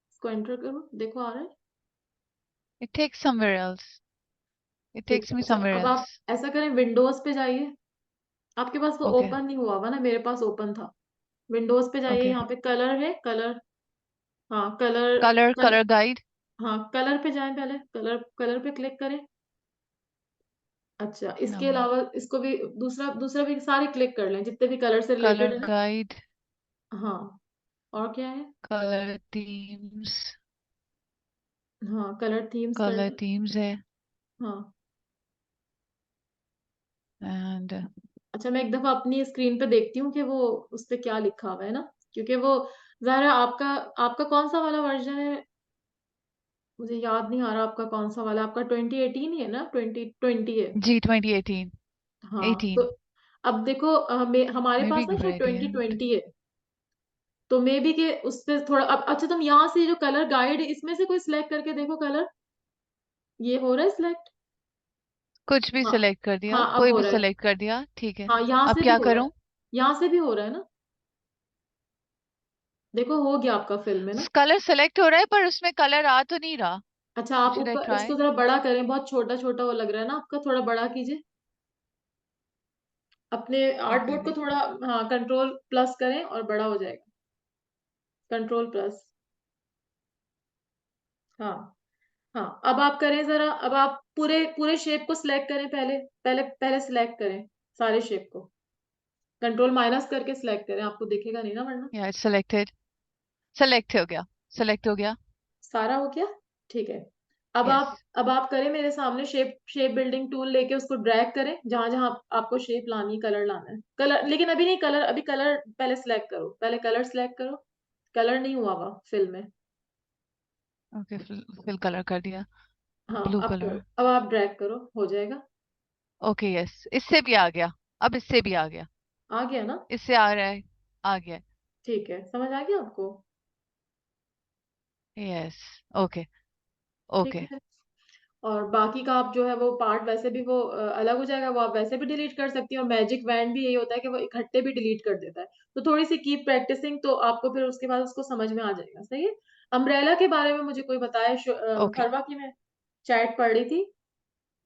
A: इसको एंटर करो, देखो आ रहा है।
B: It takes somewhere else. It
A: ठीक
B: takes
A: है,
B: me
A: अच्छा,
B: somewhere
A: अब आप
B: else.
A: ऐसा करें, विंडोज पे जाइए, आपके पास वो
B: Okay.
A: ओपन नहीं हुआ हुआ ना, मेरे पास ओपन था। विंडोज पे जाइए,
B: Okay.
A: यहाँ पे कलर है, कलर, हाँ कलर,
B: Color guide.
A: हाँ कलर पे जाएं, पहले कलर, कलर पे क्लिक करें। अच्छा, इसके
B: No.
A: अलावा इसको भी, दूसरा दूसरा भी सारे क्लिक कर लें, जितने भी कलर से रिलेटेड
B: Color
A: है ना।
B: guide.
A: हाँ, और क्या है?
B: Color themes.
A: हाँ, कलर थीम्स कर
B: Color
A: लें।
B: themes है.
A: हाँ,
B: And
A: अच्छा, मैं एक दफा अपनी स्क्रीन पे देखती हूँ कि वो उस पे क्या लिखा हुआ है ना, क्योंकि वो ज़रा आपका, आपका कौन सा वाला वर्जन है, मुझे याद नहीं आ रहा आपका कौन सा वाला, आपका 2018 ही है ना, 2020 है।
B: G 2018.
A: हाँ, तो
B: 18.
A: अब देखो, हमारे पास
B: Maybe
A: ना शायद
B: great. Yeah.
A: 2020 है, तो मे बी के उस पे थोड़ा, अब अच्छा तुम यहाँ से जो कलर गाइड है इसमें से कोई सिलेक्ट करके देखो कलर, ये हो रहा है सिलेक्ट।
B: कुछ भी
A: हाँ,
B: select कर दिया,
A: हाँ अब
B: कोई
A: हो
B: भी
A: रहा है।
B: select कर दिया, ठीक है.
A: हाँ, यहाँ
B: अब
A: से भी
B: क्या
A: हो रहा है,
B: करूं?
A: यहाँ से भी हो रहा है ना, देखो हो गया आपका फिल में ना।
B: कलर सेलेक्ट हो रहा है पर उसमें कलर आ तो नहीं रहा.
A: अच्छा, आप
B: Should I
A: ऊपर
B: try?
A: इसको जरा बड़ा करें, बहुत छोटा छोटा वो लग रहा है ना आपका, थोड़ा बड़ा कीजिए अपने आर्ट
B: Okay,
A: बोर्ड को
B: wait.
A: थोड़ा, हाँ कंट्रोल प्लस करें और बड़ा हो जाएगा, कंट्रोल प्लस। हाँ, हाँ, अब आप करें जरा, अब आप पूरे पूरे शेप को सिलेक्ट करें, पहले पहले पहले सिलेक्ट करें सारे शेप को, कंट्रोल माइनस करके सिलेक्ट करें, आपको दिखेगा नहीं ना वरना।
B: Yeah, it's selected. Select हो गया. Select हो गया.
A: सारा हो गया, ठीक है। अब
B: Yes.
A: आप, अब आप करें मेरे सामने, शेप शेप बिल्डिंग टूल लेके उसको ड्रैग करें, जहां जहां आपको शेप लानी, कलर लाना है, कलर, लेकिन अभी नहीं, कलर अभी, कलर पहले सिलेक्ट करो, पहले कलर सिलेक्ट करो, कलर नहीं हुआ हुआ फिल में।
B: Okay, fill color कर दिया.
A: हाँ,
B: Blue
A: अब
B: color.
A: करो, अब आप ड्रैग करो, हो जाएगा।
B: Okay, yes. इससे भी आ गया. अब इससे भी आ गया.
A: आ गया ना,
B: इससे आ रहा है. आ गया.
A: ठीक है, समझ आ गया आपको।
B: Yes. Okay.
A: ठीक
B: Okay.
A: है, और बाकी का आप जो है वो पार्ट वैसे भी वो अलग हो जाएगा, वो आप वैसे भी डिलीट कर सकती हो, और मैजिक वैन भी यही होता है कि वो इकट्ठे भी डिलीट कर देता है, तो थोड़ी सी कीप प्रैक्टिसिंग, तो आपको फिर उसके बाद उसको समझ में आ जाएगा, सही है। अम्ब्रेला के बारे में मुझे कोई बताए,
B: Okay.
A: फरवा की मैं चैट पढ़ रही थी,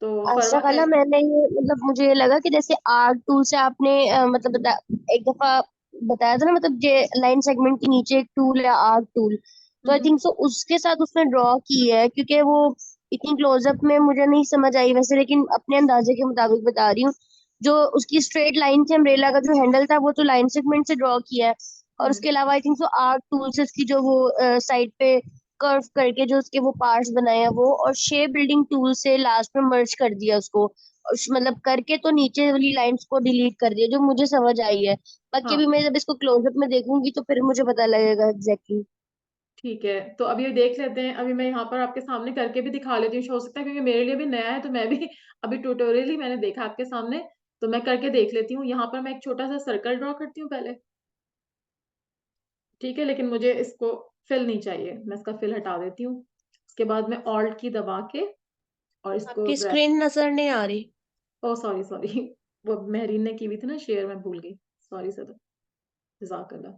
A: तो
C: अच्छा
A: फरवा
C: खाला,
A: कह,
C: मैंने ये मतलब मुझे ये लगा कि जैसे आर्ट टूल से आपने मतलब एक दफा बताया था ना, मतलब ये लाइन सेगमेंट के नीचे एक टूल है आर्ट टूल, तो आई
A: हम्म,
C: थिंक सो उसके साथ उसने ड्रॉ की है, क्योंकि वो इतनी क्लोजअप में मुझे नहीं समझ आई वैसे, लेकिन अपने अंदाजे के मुताबिक बता रही हूँ। जो उसकी स्ट्रेट लाइन थी, अम्ब्रेला का जो हैंडल था वो तो लाइन सेगमेंट से ड्रॉ किया है, और
A: हम्म,
C: उसके अलावा I think so art tool से उसकी जो वो साइड पे कर्व करके जो उसके वो पार्ट्स बनाए हैं वो, और शेप बिल्डिंग टूल से लास्ट में मर्ज कर दिया उसको, और मतलब करके तो नीचे वाली लाइंस को डिलीट कर दिया, जो मुझे समझ आई है। बाकी
A: हाँ
C: भी मैं जब इसको क्लोजअप में देखूंगी तो फिर मुझे पता लगेगा एग्जैक्टली।
A: ठीक है, तो अभी ये देख लेते हैं, अभी मैं यहाँ पर आपके सामने करके भी दिखा लेती हूँ, हो सकता है क्योंकि मेरे लिए भी नया है, तो मैं भी अभी ट्यूटोरियल ही मैंने देखा आपके सामने, तो मैं करके देख लेती हूँ। यहाँ पर मैं एक छोटा सा सर्कल ड्रॉ करती हूँ पहले, ठीक है, लेकिन मुझे इसको फिल नहीं चाहिए, मैं इसका फिल हटा देती हूँ, उसके बाद मैं ऑल्ट की दबा के और इसको
D: आपकी
A: ड्रैग,
D: स्क्रीन नजर नहीं आ रही।
A: ओ सॉरी सॉरी वो मेहरीन ने की हुई थी ना शेयर, मैं भूल गई, सॉरी सर, जज़ाकल्लाह।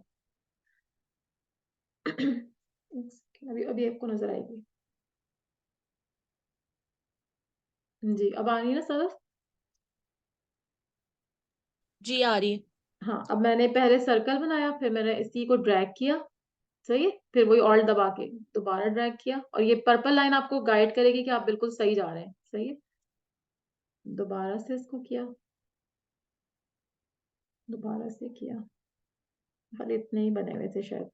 A: अभी अभी आपको नजर आएगी जी, अब आ रही है ना सर?
D: जी आ रही है।
A: हाँ, अब मैंने पहले सर्कल बनाया, फिर मैंने इसी को ड्रैग किया, सही है, फिर वही ऑल्ट दबा के दोबारा ड्रैग किया, और ये पर्पल लाइन आपको गाइड करेगी कि आप बिल्कुल सही जा रहे हैं, सही है। दोबारा से इसको किया, दोबारा से किया, भले इतने ही बने हुए थे शायद,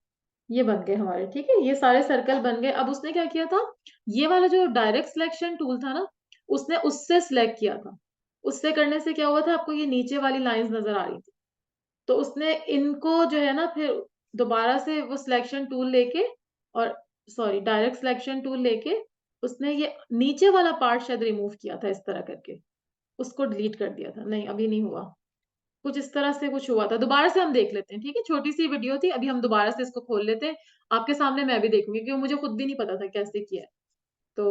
A: ये बन गए हमारे, ठीक है, ये सारे सर्कल बन गए। अब उसने क्या किया था, ये वाला जो डायरेक्ट सिलेक्शन टूल था ना, उसने उससे सिलेक्ट किया था, उससे करने से क्या हुआ था, आपको ये नीचे वाली लाइंस नजर आ रही थी, तो उसने इनको जो है ना फिर दोबारा से वो सिलेक्शन टूल लेके, और सॉरी डायरेक्ट सिलेक्शन टूल लेके उसने ये नीचे वाला पार्ट शायद रिमूव किया था, इस तरह करके उसको डिलीट कर दिया था। नहीं, अभी नहीं हुआ, कुछ इस तरह से कुछ हुआ था। दोबारा से हम देख लेते हैं, ठीक है, छोटी सी वीडियो थी, अभी हम दोबारा से इसको खोल लेते हैं, आपके सामने मैं भी देखूंगी, क्योंकि मुझे खुद भी नहीं पता था कैसे किया है। तो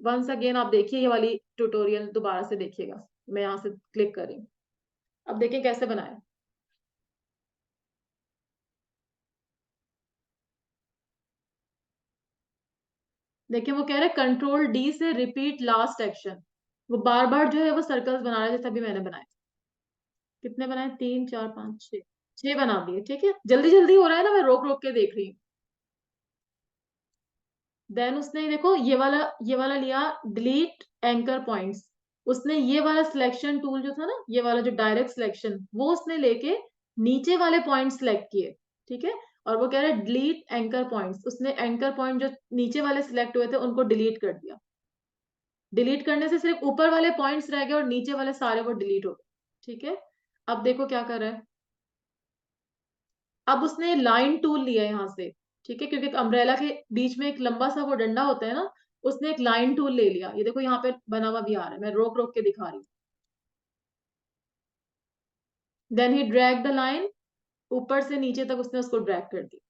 A: वंस अगेन आप देखिए, ये वाली ट्यूटोरियल दोबारा से देखिएगा, मैं यहाँ से क्लिक कर रही हूँ, अब देखिए कैसे बनाया। देखिए वो कह रहे हैं कंट्रोल डी से रिपीट लास्ट एक्शन, वो बार बार जो है वो सर्कल्स बना रहे थे, जैसे अभी मैंने बनाए। कितने बनाए, 3 4 5 6, 6 बना दिए, ठीक है, जल्दी जल्दी हो रहा है ना, मैं रोक रोक के देख रही हूँ। देन उसने देखो ये वाला लिया, डिलीट एंकर पॉइंट्स, उसने ये वाला सिलेक्शन टूल जो था ना, ये वाला जो डायरेक्ट सिलेक्शन, वो उसने लेके नीचे वाले पॉइंट सिलेक्ट किए, ठीक है, और वो कह रहे डिलीट एंकर पॉइंट्स, उसने एंकर पॉइंट जो नीचे वाले सिलेक्ट हुए थे उनको डिलीट कर दिया। डिलीट करने से सिर्फ ऊपर वाले पॉइंट्स रह गए और नीचे वाले सारे वो डिलीट हो गए, ठीक है। अब देखो क्या कर रहा है, अब उसने लाइन टूल लिया यहाँ से, ठीक है, क्योंकि अम्ब्रेला के बीच में एक लंबा सा वो डंडा होता है ना, उसने एक लाइन टूल ले लिया, ये देखो यहाँ पे बना हुआ भी आ रहा है, मैं रोक रोक के दिखा रही हूँ। देन ही ड्रैग द लाइन, ऊपर से नीचे तक उसने उसको ड्रैग कर दिया।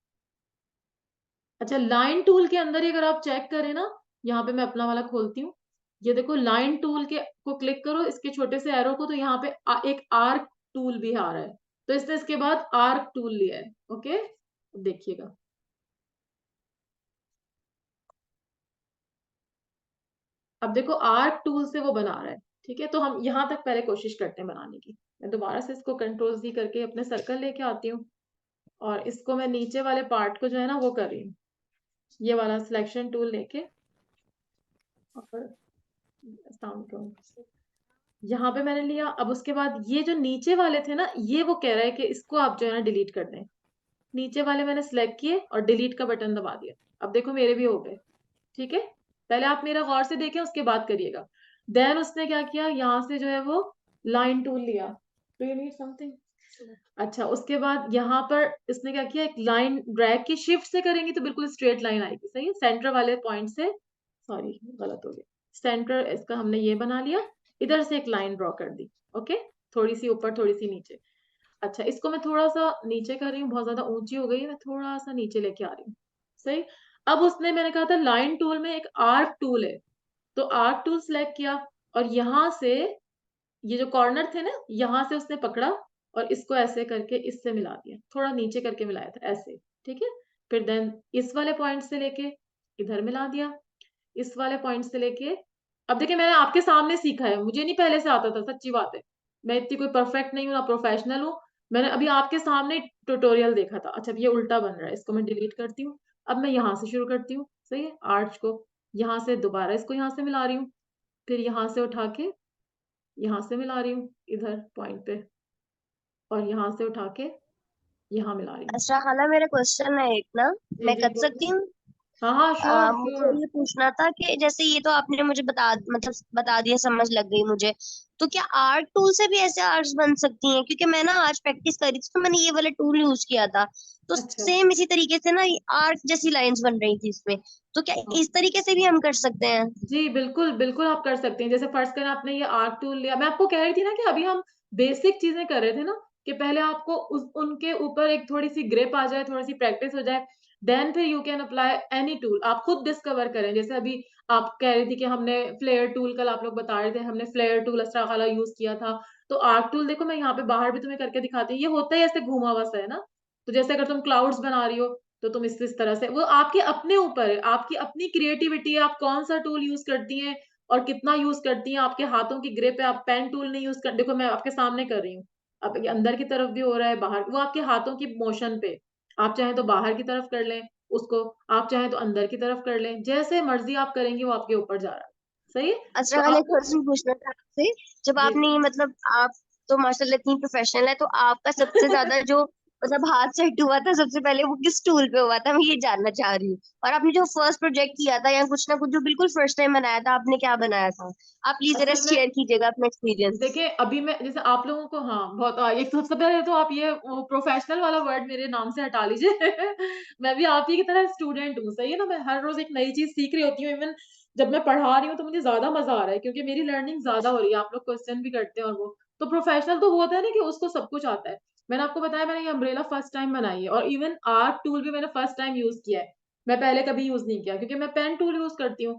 A: अच्छा, लाइन टूल के अंदर ही अगर आप चेक करें ना, यहाँ पे मैं अपना वाला खोलती हूँ, ये देखो लाइन टूल के को क्लिक करो, इसके छोटे से एरो को, तो यहाँ पे एक आर्क टूल भी आ रहा है, तो इसने इसके बाद आर्क टूल लिया है, ओके, देखिएगा। अब देखो आर्क टूल से वो बना रहा है, ठीक है, तो हम यहाँ तक पहले कोशिश करते हैं बनाने की। मैं दोबारा से इसको कंट्रोल सी करके अपने सर्कल लेके आती हूँ, और इसको मैं नीचे वाले पार्ट को जो है ना वो कर रही हूँ, ये वाला सिलेक्शन टूल लेके, और साउंड को यहाँ पे मैंने लिया। अब उसके बाद ये जो नीचे वाले थे ना, ये वो कह रहा है कि इसको आप जो है ना डिलीट कर दें, नीचे वाले मैंने सिलेक्ट किए और डिलीट का बटन दबा दिया। अब देखो मेरे भी हो गए, ठीक है, पहले आप मेरा गौर से देखें उसके बाद करिएगा। देन उसने क्या किया, यहाँ से जो है वो लाइन टूल लिया, डू यू नीड समथिंग, अच्छा, उसके बाद यहाँ पर इसने क्या किया, एक लाइन ड्रैग की, शिफ्ट से करेंगे तो बिल्कुल स्ट्रेट लाइन आएगी, सही है, सेंटर वाले पॉइंट से, सॉरी गलत हो गया, सेंटर इसका हमने ये बना लिया, इधर से एक लाइन ड्रॉ कर दी, ओके, थोड़ी सी ऊपर थोड़ी सी नीचे। अच्छा, इसको मैं थोड़ा सा नीचे कर रही हूँ, बहुत ज्यादा ऊंची हो गई है, मैं थोड़ा सा नीचे लेके आ रही हूँ, सही। अब उसने, मैंने कहा था लाइन टूल में एक आर्क टूल है, तो आर्क टूल सेलेक्ट किया, और यहाँ से ये जो कॉर्नर थे ना, यहाँ से उसने पकड़ा और इसको ऐसे करके इससे मिला दिया, थोड़ा नीचे करके मिलाया था ऐसे, ठीक है, फिर देन इस वाले पॉइंट से लेके इधर मिला दिया, इस वाले पॉइंट से लेके, अब देखिए मैंने आपके सामने सीखा है, मुझे नहीं पहले से आता था, सच्ची बात है, मैं इतनी कोई परफेक्ट नहीं हूँ ना प्रोफेशनल हूँ, मैंने अभी आपके सामने ट्यूटोरियल देखा था। अच्छा, अब ये उल्टा बन रहा है, इसको मैं डिलीट करती हूँ, अब मैं यहाँ से शुरू करती हूँ, सही है, आर्च को यहाँ से दोबारा इसको यहाँ से मिला रही हूँ, फिर यहाँ से उठा के यहाँ से मिला रही हूँ इधर पॉइंट पे, और यहाँ से उठा के यहाँ मिला रही हूँ।
C: अच्छा हाला, मेरा क्वेश्चन है एक ना,
A: जी
C: मैं
A: जी,
C: कर सकती
A: बोलिए।
C: हूँ?
A: हाँ हाँ, श्योर
C: मुझे
A: श्योर।
C: ये पूछना था कि जैसे ये तो आपने मुझे बता दिया, समझ लग गई मुझे, तो क्या आर्ट टूल से भी ऐसे आर्ट्स बन सकती हैं? क्योंकि मैं ना आज प्रैक्टिस करी थी तो मैंने ये वाला टूल यूज किया था, तो
A: अच्छा,
C: सेम इसी तरीके से ना आर्ट जैसी लाइंस बन रही थी इसमें, तो क्या
A: हाँ
C: इस तरीके से भी हम कर सकते हैं?
A: जी, बिल्कुल बिल्कुल आप कर सकते हैं। जैसे फर्ज करें आपने ये आर्ट टूल लिया, मैं आपको कह रही थी ना कि अभी हम बेसिक चीजें कर रहे थे ना, कि पहले आपको उनके ऊपर एक थोड़ी सी ग्रिप आ जाए, थोड़ी सी प्रैक्टिस हो जाए, देन फिर you can apply any tool, आप खुद डिस्कवर करें। जैसे अभी आप कह रही थी कि हमने फ्लेयर टूल, कल आप लोग बता रहे थे हमने फ्लेयर टूल असरा वाला यूज किया था, तो आर्ट टूल देखो मैं यहाँ पे बाहर भी तुम्हें करके दिखाती हूँ, ये होता ही ऐसे घूमा हुआ सा है ना, तो जैसे अगर तुम क्लाउड्स बना रही हो तो तुम इस तरह से, वो आपके अपने ऊपर है, आपकी अपनी क्रिएटिविटी है, आप कौन सा टूल यूज करती हैं और कितना यूज करती हैं, आपके हाथों की ग्रिप है, आप पेन टूल नहीं यूज कर, देखो मैं आपके सामने कर रही हूँ, अब ये अंदर की तरफ भी हो रहा है, बाहर, वो आपके हाथों की मोशन पे, आप चाहें तो बाहर की तरफ कर लें उसको, आप चाहें तो अंदर की तरफ कर लें, जैसे मर्जी आप करेंगे वो आपके ऊपर जा रहा है। सही है।
C: अच्छा,
A: तो
C: मैंने एक
A: आपको
C: क्वेश्चन पूछना था आपसे। जब
A: जी
C: आपने ये मतलब आप तो माशाल्लाह इतनी प्रोफेशनल है, तो आपका सबसे ज्यादा जो मतलब हाथ सेट हुआ था सबसे पहले वो किस टूल पे हुआ था, मैं ये जानना चाह रही हूँ। और आपने जो फर्स्ट प्रोजेक्ट किया था या कुछ ना कुछ जो बिल्कुल फर्स्ट टाइम बनाया था, आपने क्या बनाया था? आप प्लीज जरा
A: असल में
C: शेयर कीजिएगा अपना एक्सपीरियंस।
A: देखिए, अभी मैं जैसे आप लोगों को, हाँ बहुत, एक तो सबसे पहले तो आप ये वो प्रोफेशनल वाला वर्ड मेरे नाम से हटा लीजिए। मैं भी आप ही की तरह स्टूडेंट हूँ, सही है ना। मैं हर रोज एक नई चीज सीख रही होती हूँ। इवन जब मैं पढ़ा रही हूँ तो मुझे ज्यादा मजा आ रहा है, क्योंकि मेरी लर्निंग ज्यादा हो रही है, आप लोग क्वेश्चन भी करते हैं और वो तो प्रोफेशनल तो वो होता है ना कि उसको सब कुछ आता है। मैंने आपको बताया, मैंने ये अम्ब्रेला फर्स्ट टाइम बनाई है, और इवन आर्ट टूल भी मैंने फर्स्ट टाइम यूज किया है। मैं पहले कभी यूज नहीं किया, क्योंकि मैं पेन टूल यूज करती हूँ।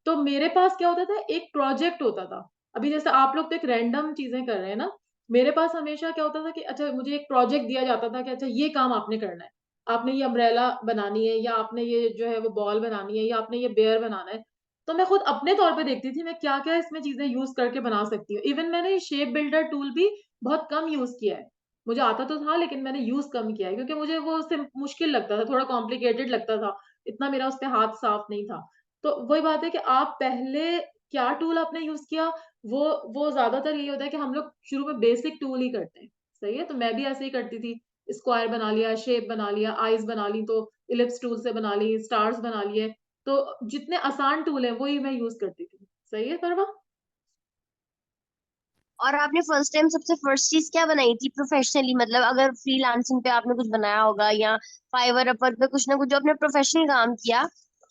A: तो मेरे पास क्या होता था, एक प्रोजेक्ट होता था। अभी जैसे आप लोग तो एक रैंडम चीजें कर रहे हैं ना, मेरे पास हमेशा क्या होता था कि अच्छा, मुझे एक प्रोजेक्ट दिया जाता था कि अच्छा ये काम आपने करना है, आपने ये अम्ब्रेला बनानी है, या आपने ये जो है वो बॉल बनानी है, या आपने ये बेयर बनाना है। तो मैं खुद अपने तौर पे देखती थी मैं क्या क्या इसमें चीजें यूज करके बना सकती हूँ। इवन मैंने शेप बिल्डर टूल भी बहुत कम यूज किया है। मुझे आता तो था, लेकिन मैंने यूज कम किया है, क्योंकि मुझे वो उससे मुश्किल लगता था, थोड़ा कॉम्प्लिकेटेड लगता था, इतना मेरा उस पर हाथ साफ नहीं था। तो वही बात है कि आप पहले क्या टूल आपने यूज किया, वो वो ज्यादातर यही होता है कि हम लोग शुरू में बेसिक टूल ही करते हैं। सही है। तो मैं भी ऐसे ही करती थी, स्क्वायर बना लिया, शेप बना लिया, आईज बना ली तो इलिप्स टूल से बना ली, स्टार्स बना लिए। तो जितने आसान टूल है वही मैं यूज करती थी। सही है परवा।
C: और आपने फर्स्ट टाइम सबसे फर्स्ट चीज क्या बनाई थी प्रोफेशनली, मतलब अगर फ्रीलांसिंग पे आपने कुछ बनाया होगा या फाइवर अपवर पे कुछ ना कुछ जो आपने प्रोफेशनल काम किया,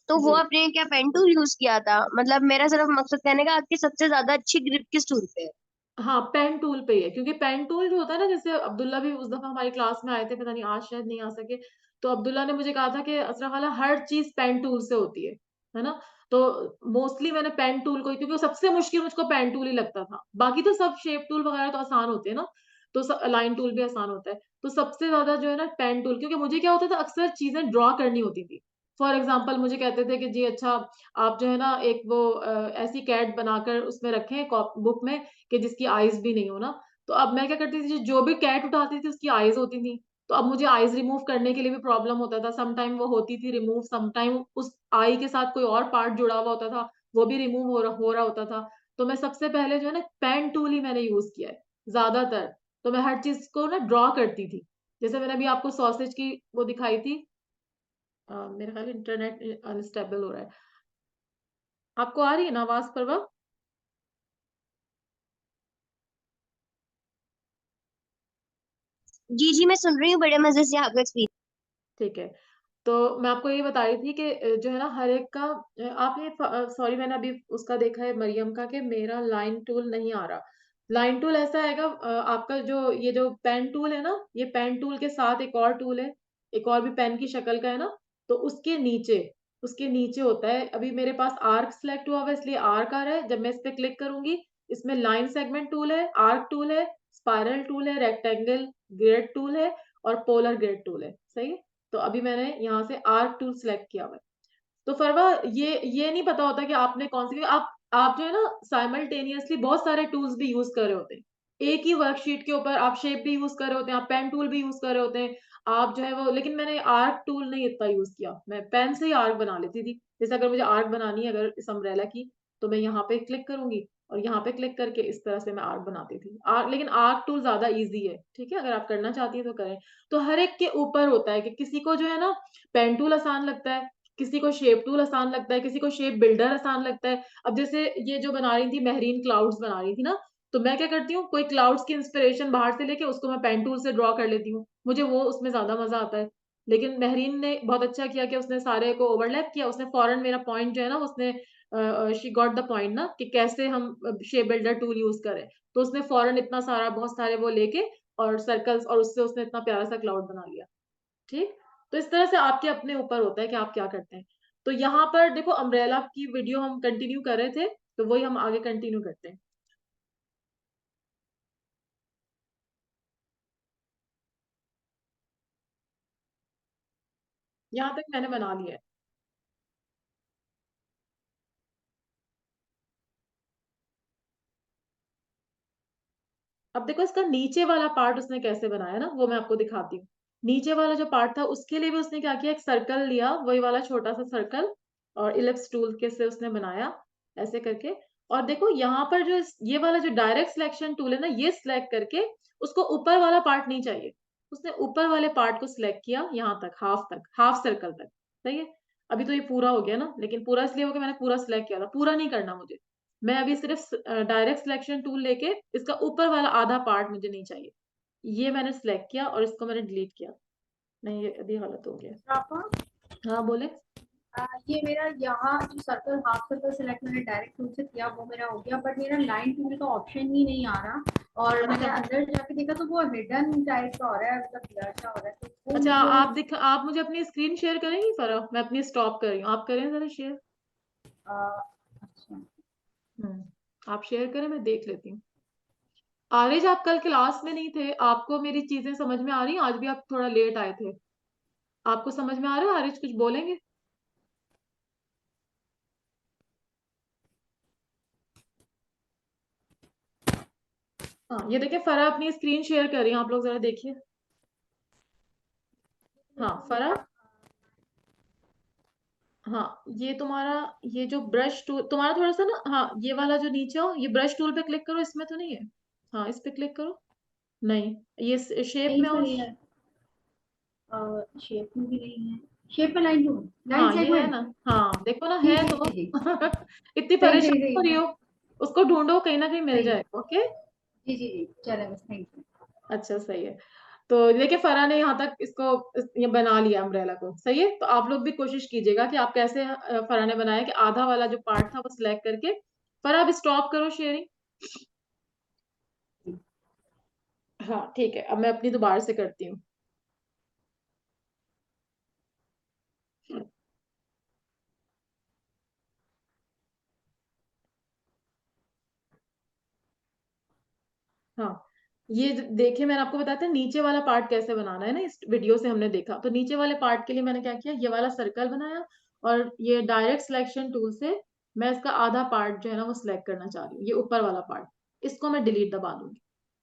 C: तो वो
A: जी
C: आपने क्या पेन टूल यूज किया था? मतलब मेरा सिर्फ मकसद कहने का आपकी सबसे ज्यादा अच्छी ग्रिप किस टूल पे है?
A: हाँ, पेन टूल पे ही है, क्योंकि पेन टूल जो होता है ना, जैसे अब्दुल्ला भी उस दफा हमारी क्लास में आए थे, पता नहीं आज शायद नहीं आ सके। तो अब्दुल्ला ने मुझे कहा था कि असरा खाला हर चीज पेन टूल से होती है ना। तो मोस्टली मैंने पेन टूल को ही, क्योंकि वो सबसे मुश्किल मुझको पेन टूल ही लगता था। बाकी तो सब शेप टूल वगैरह तो आसान होते हैं ना, तो लाइन टूल भी आसान होता है। तो सबसे ज्यादा जो है ना पेन टूल, क्योंकि मुझे क्या होता था, अक्सर चीजें ड्रॉ करनी होती थी। फॉर एग्जाम्पल मुझे कहते थे कि जी अच्छा, आप जो है ना एक वो ऐसी कैट बनाकर उसमें रखें बुक में, कि जिसकी आईज भी नहीं हो ना। तो अब मैं क्या करती थी, जो भी कैट उठाती थी उसकी आईज होती थी। तो अब मुझे आईज रिमूव करने के लिए भी प्रॉब्लम होता था। सम टाइम वो होती थी रिमूव, सम टाइम उस आई के साथ कोई और पार्ट जुड़ा हुआ होता था, वो भी रिमूव हो रहा होता था। तो मैं सबसे पहले जो है ना पेन टूल ही मैंने यूज किया है ज्यादातर। तो मैं हर चीज को ना ड्रॉ करती थी। जैसे मैंने अभी आपको सॉसेज की वो दिखाई थी। मेरा ख्याल इंटरनेट अनस्टेबल हो रहा है। आपको आ रही है ना आवाज परवा?
C: जी जी, मैं सुन रही हूँ बड़े मजे से आपका एक्सपीरियंस।
A: ठीक है। तो मैं आपको ये बता रही थी कि जो है ना हर एक का, आपने, सॉरी मैंने अभी उसका देखा है मरियम का, कि मेरा लाइन टूल नहीं आ रहा। लाइन टूल ऐसा आएगा, आपका जो ये जो पेन टूल है ना, ये पेन टूल के साथ एक और टूल है, एक और भी पेन की शक्ल का है ना। तो उसके नीचे होता है। अभी मेरे पास आर्क सिलेक्ट हुआ हुआ है, इसलिए आर्क आ रहा है। जब मैं इस पे क्लिक करूंगी, इसमें लाइन सेगमेंट टूल है, आर्क टूल है, स्पाइरल टूल है, रेक्टेंगल ग्रिड टूल है, और पोलर ग्रिड टूल है। सही है। तो अभी मैंने यहाँ से आर्क टूल सेलेक्ट किया हुआ है। तो फरवा, ये नहीं पता होता कि आपने कौन सी, आप जो है ना साइमल्टेनियसली बहुत सारे टूल्स भी यूज कर रहे होते हैं। एक ही वर्कशीट के ऊपर आप शेप भी यूज कर रहे होते हैं, आप पेन टूल भी यूज कर रहे होते हैं, आप जो है वो, लेकिन मैंने आर्क टूल नहीं इतना यूज किया। मैं पेन से ही आर्क बना लेती थी। जैसे अगर मुझे आर्क बनानी है अगर इस अम्ब्रेला की, तो मैं यहाँ पे क्लिक करूंगी, और यहाँ पे क्लिक करके इस तरह से मैं आर्क बनाती थी। लेकिन आर्क टूल ज्यादा इजी है, ठीक है, अगर आप करना चाहती है तो करें। तो हर एक के ऊपर होता है कि किसी को जो है ना पेन टूल आसान लगता है, किसी को शेप टूल आसान लगता है, किसी को शेप बिल्डर आसान लगता है। अब जैसे ये जो बना रही थी महरीन, क्लाउड्स बना रही थी ना, तो मैं क्या करती हूँ, कोई क्लाउड्स की इंस्पिरेशन बाहर से लेके उसको मैं पेन टूल से ड्रॉ कर लेती हूँ, मुझे वो उसमें ज्यादा मजा आता है। लेकिन महरीन ने बहुत अच्छा किया कि उसने सारे को ओवरलैप किया, उसने फौरन मेरा पॉइंट जो है ना, उसने शी गॉट द पॉइंट ना, कि कैसे हम शेप बिल्डर टूल यूज करें। तो उसने फौरन इतना सारा, बहुत सारे वो लेके और सर्कल्स, और उससे उसने इतना प्यारा सा क्लाउड बना लिया। ठीक। तो इस तरह से आपके अपने ऊपर होता है कि आप क्या करते हैं। तो यहाँ पर देखो, अम्ब्रेला की वीडियो हम कंटिन्यू कर रहे थे, तो वही हम आगे कंटिन्यू करते हैं। यहाँ तक मैंने बना लिया है। अब देखो इसका नीचे वाला पार्ट उसने कैसे बनाया ना, वो मैं आपको दिखाती हूँ। नीचे वाला जो पार्ट था उसके लिए भी उसने क्या किया, एक सर्कल लिया, वही वाला छोटा सा सर्कल, और इलिप्स टूल के से उसने बनाया ऐसे करके। और देखो यहाँ पर जो ये वाला जो डायरेक्ट सिलेक्शन टूल है ना, ये सिलेक्ट करके उसको ऊपर वाला पार्ट नहीं चाहिए, उसने ऊपर वाले पार्ट को सिलेक्ट किया यहाँ तक, हाफ सर्कल तक। सही है। अभी तो ये पूरा हो गया ना, लेकिन पूरा इसलिए हो गया मैंने पूरा सिलेक्ट किया था, पूरा नहीं करना मुझे। मैं अभी सिर्फ डायरेक्ट सिलेक्शन टूल लेके इसका ऊपर वाला आधा पार्ट मुझे नहीं चाहिए, ये मैंने सिलेक्ट किया और इसको मैंने डिलीट किया। नहीं ये अभी गलत हो गया।
E: आपा,
A: हाँ बोले।
E: ये मेरा यहाँ जो सर्कल हाफ सर्कल सेलेक्ट मैंने डायरेक्ट टूल से किया वो मेरा हो गया, बट मेरा लाइन टूल का ऑप्शन ही नहीं आ रहा, और मैंने
A: अच्छा
E: अंदर जाके देखा तो वो हिडन टाइप का हो रहा है, मतलब ब्लर सा हो रहा है, तो वो
A: अच्छा,
E: मुझे
A: आप मुझे अपनी स्क्रीन शेयर करेंगी फरा, मैं अपनी स्टॉप कर रही हूँ, आप करें जरा शेयर।
E: अच्छा।
A: आप शेयर करें, मैं देख लेती हूँ। आरिज आप कल क्लास में नहीं थे, आपको मेरी चीजें समझ में आ रही हैं? आज भी आप थोड़ा लेट आए थे, आपको समझ में आ रहा है? आरिज कुछ बोलेंगे? हाँ ये देखिए फरा अपनी स्क्रीन शेयर कर रही है, आप लोग जरा देखिए। हाँ फरा, हाँ ये तुम्हारा, ये जो ब्रश टूल तुम्हारा थोड़ा सा ना, हाँ ये वाला जो नीचे हो, ये ब्रश टूल पे क्लिक करो, इसमें तो नहीं है। हाँ इस पे क्लिक करो। नहीं, ये शेप
E: नहीं
A: में
E: सर
A: और
E: ये शेप में भी नहीं है, शेप में लाइन टूल, लाइन
A: हाँ ये है
E: सेगमेंट।
A: ना, हाँ देखो ना
E: जी
A: है
E: जी
A: तो।
E: जी जी,
A: इतनी
E: सही
A: परेशान
E: सही सही
A: हो रही
E: मैं,
A: हो, उसको ढूंढो कहीं ना कहीं मिल
E: सही,
A: जाएगा। ओके,
E: जी जी जी, चले बस, थैंक यू।
A: अच्छा सही है। तो देखिए फरा ने यहाँ तक इसको ये बना लिया अम्ब्रेला को, सही है। तो आप लोग भी कोशिश कीजिएगा कि आप कैसे फरा ने बनाया, कि आधा वाला जो पार्ट था वो सिलेक्ट करके। फरा अब स्टॉप करो शेयरिंग। हाँ ठीक है, अब मैं अपनी दोबारा से करती हूँ। हाँ ये देखिए, मैंने आपको बताया था नीचे वाला पार्ट कैसे बनाना है ना, इस वीडियो से हमने देखा। तो नीचे वाले पार्ट के लिए मैंने क्या किया, ये वाला सर्कल बनाया, और ये डायरेक्ट सिलेक्शन टूल से मैं इसका आधा पार्ट जो है ना वो सिलेक्ट करना चाह रही हूँ, ये ऊपर वाला पार्ट, इसको मैं डिलीट दबा दूंगी।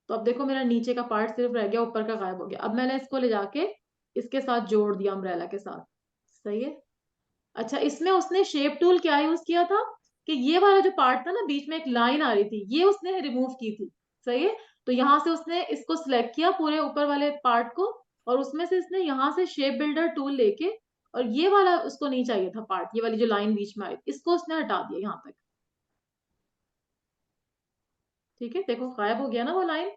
A: तो अब देखो मेरा नीचे का पार्ट सिर्फ रह गया, ऊपर का गायब हो गया। अब मैंने इसको ले जाके इसके साथ जोड़ दिया अम्ब्रेला के साथ। सही है। अच्छा इसमें उसने शेप टूल क्या यूज किया था, कि ये वाला जो पार्ट था ना, बीच में एक लाइन आ रही थी, ये उसने रिमूव की थी। सही है। तो यहाँ से उसने इसको सिलेक्ट किया पूरे ऊपर वाले पार्ट को, और उसमें से इसने यहाँ से शेप बिल्डर टूल लेके, और ये वाला उसको नहीं चाहिए था पार्ट, ये वाली जो लाइन बीच में आई इसको उसने हटा दिया यहाँ तक। ठीक है, देखो गायब हो गया ना वो लाइन।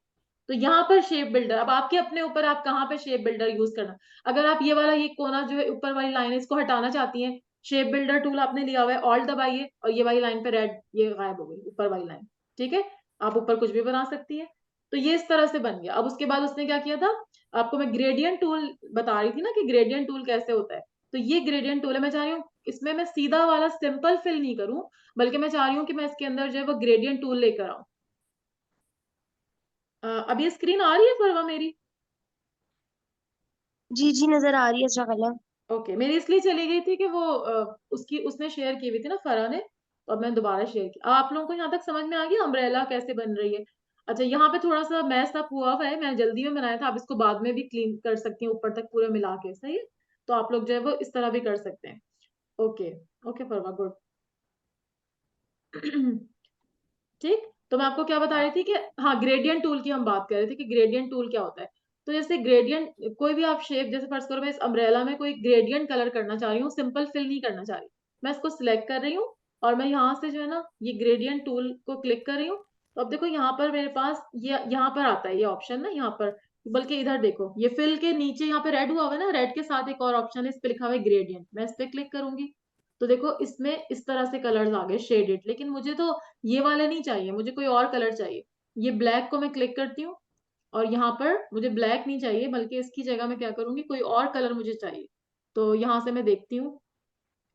A: तो यहाँ पर शेप बिल्डर, अब आपके अपने ऊपर आप कहाँ पे शेप बिल्डर यूज करना। अगर आप ये वाला, ये कोना जो है ऊपर वाली लाइन है, इसको हटाना चाहती हैं, शेप बिल्डर टूल आपने लिया हुआ है, ऑल्ट दबाइए, और ये वाली लाइन पे रेड, ये गायब हो गई ऊपर वाली लाइन। ठीक है, आप ऊपर कुछ भी बना सकती है। तो ये इस तरह से बन गया। अब उसके बाद उसने क्या किया था, आपको मैं ग्रेडियंट टूल बता रही थी ना, कि ग्रेडियंट टूल कैसे होता है। तो ये ग्रेडियंट टूल है, मैं चाह रही हूँ इसमें मैं सीधा वाला सिंपल फिल नहीं करूं, बल्कि मैं चाह रही हूँ कि मैं इसके अंदर जो है वो ग्रेडियंट टूल लेकर आऊं। अब ये स्क्रीन आ रही है फरवा मेरी?
C: जी जी नजर आ रही है शगला।
A: ओके, मेरी इसलिए चली गई थी कि वो उसकी उसने शेयर की हुई थी ना फरा ने, तो अब मैंने दोबारा शेयर किया। आप लोगों को यहाँ तक समझ में आ गया अम्ब्रेला कैसे बन रही है? अच्छा यहाँ पे थोड़ा सा मैस अप हुआ हुआ है, मैंने जल्दी में बनाया था, आप इसको बाद में भी क्लीन कर सकती हैं ऊपर तक पूरे मिला के। सही है। तो आप लोग जो है वो इस तरह भी कर सकते हैं। ओके, ओके फरवा, गुड। ठीक। तो मैं आपको क्या बता रही थी कि हाँ ग्रेडियंट टूल की हम बात कर रहे थे, कि ग्रेडियंट टूल क्या होता है। तो जैसे ग्रेडियंट, कोई भी आप शेप, जैसे फर्ज करो मैं इस अम्ब्रेला में कोई ग्रेडियंट कलर करना चाह रही हूँ, सिंपल फिल नहीं करना चाह रही, मैं इसको सिलेक्ट कर रही हूँ, और मैं यहाँ से जो है ना ये ग्रेडियंट टूल को क्लिक कर रही हूँ। तो अब देखो यहाँ पर मेरे पास ये यहाँ पर आता है ये ऑप्शन ना, यहाँ पर, बल्कि इधर देखो, ये फिल के नीचे यहाँ पे रेड हुआ हुआ है ना, रेड के साथ एक और ऑप्शन है, इस पे लिखा हुआ है ग्रेडियंट, मैं इस पे क्लिक करूंगी। तो देखो इसमें इस तरह से कलर्स आ गए शेडेड, लेकिन मुझे तो ये वाले नहीं चाहिए, मुझे कोई और कलर चाहिए। ये ब्लैक को मैं क्लिक करती हूँ, और यहाँ पर मुझे ब्लैक नहीं चाहिए, बल्कि इसकी जगह मैं क्या करूंगी, कोई और कलर मुझे चाहिए। तो यहाँ से मैं देखती हूँ,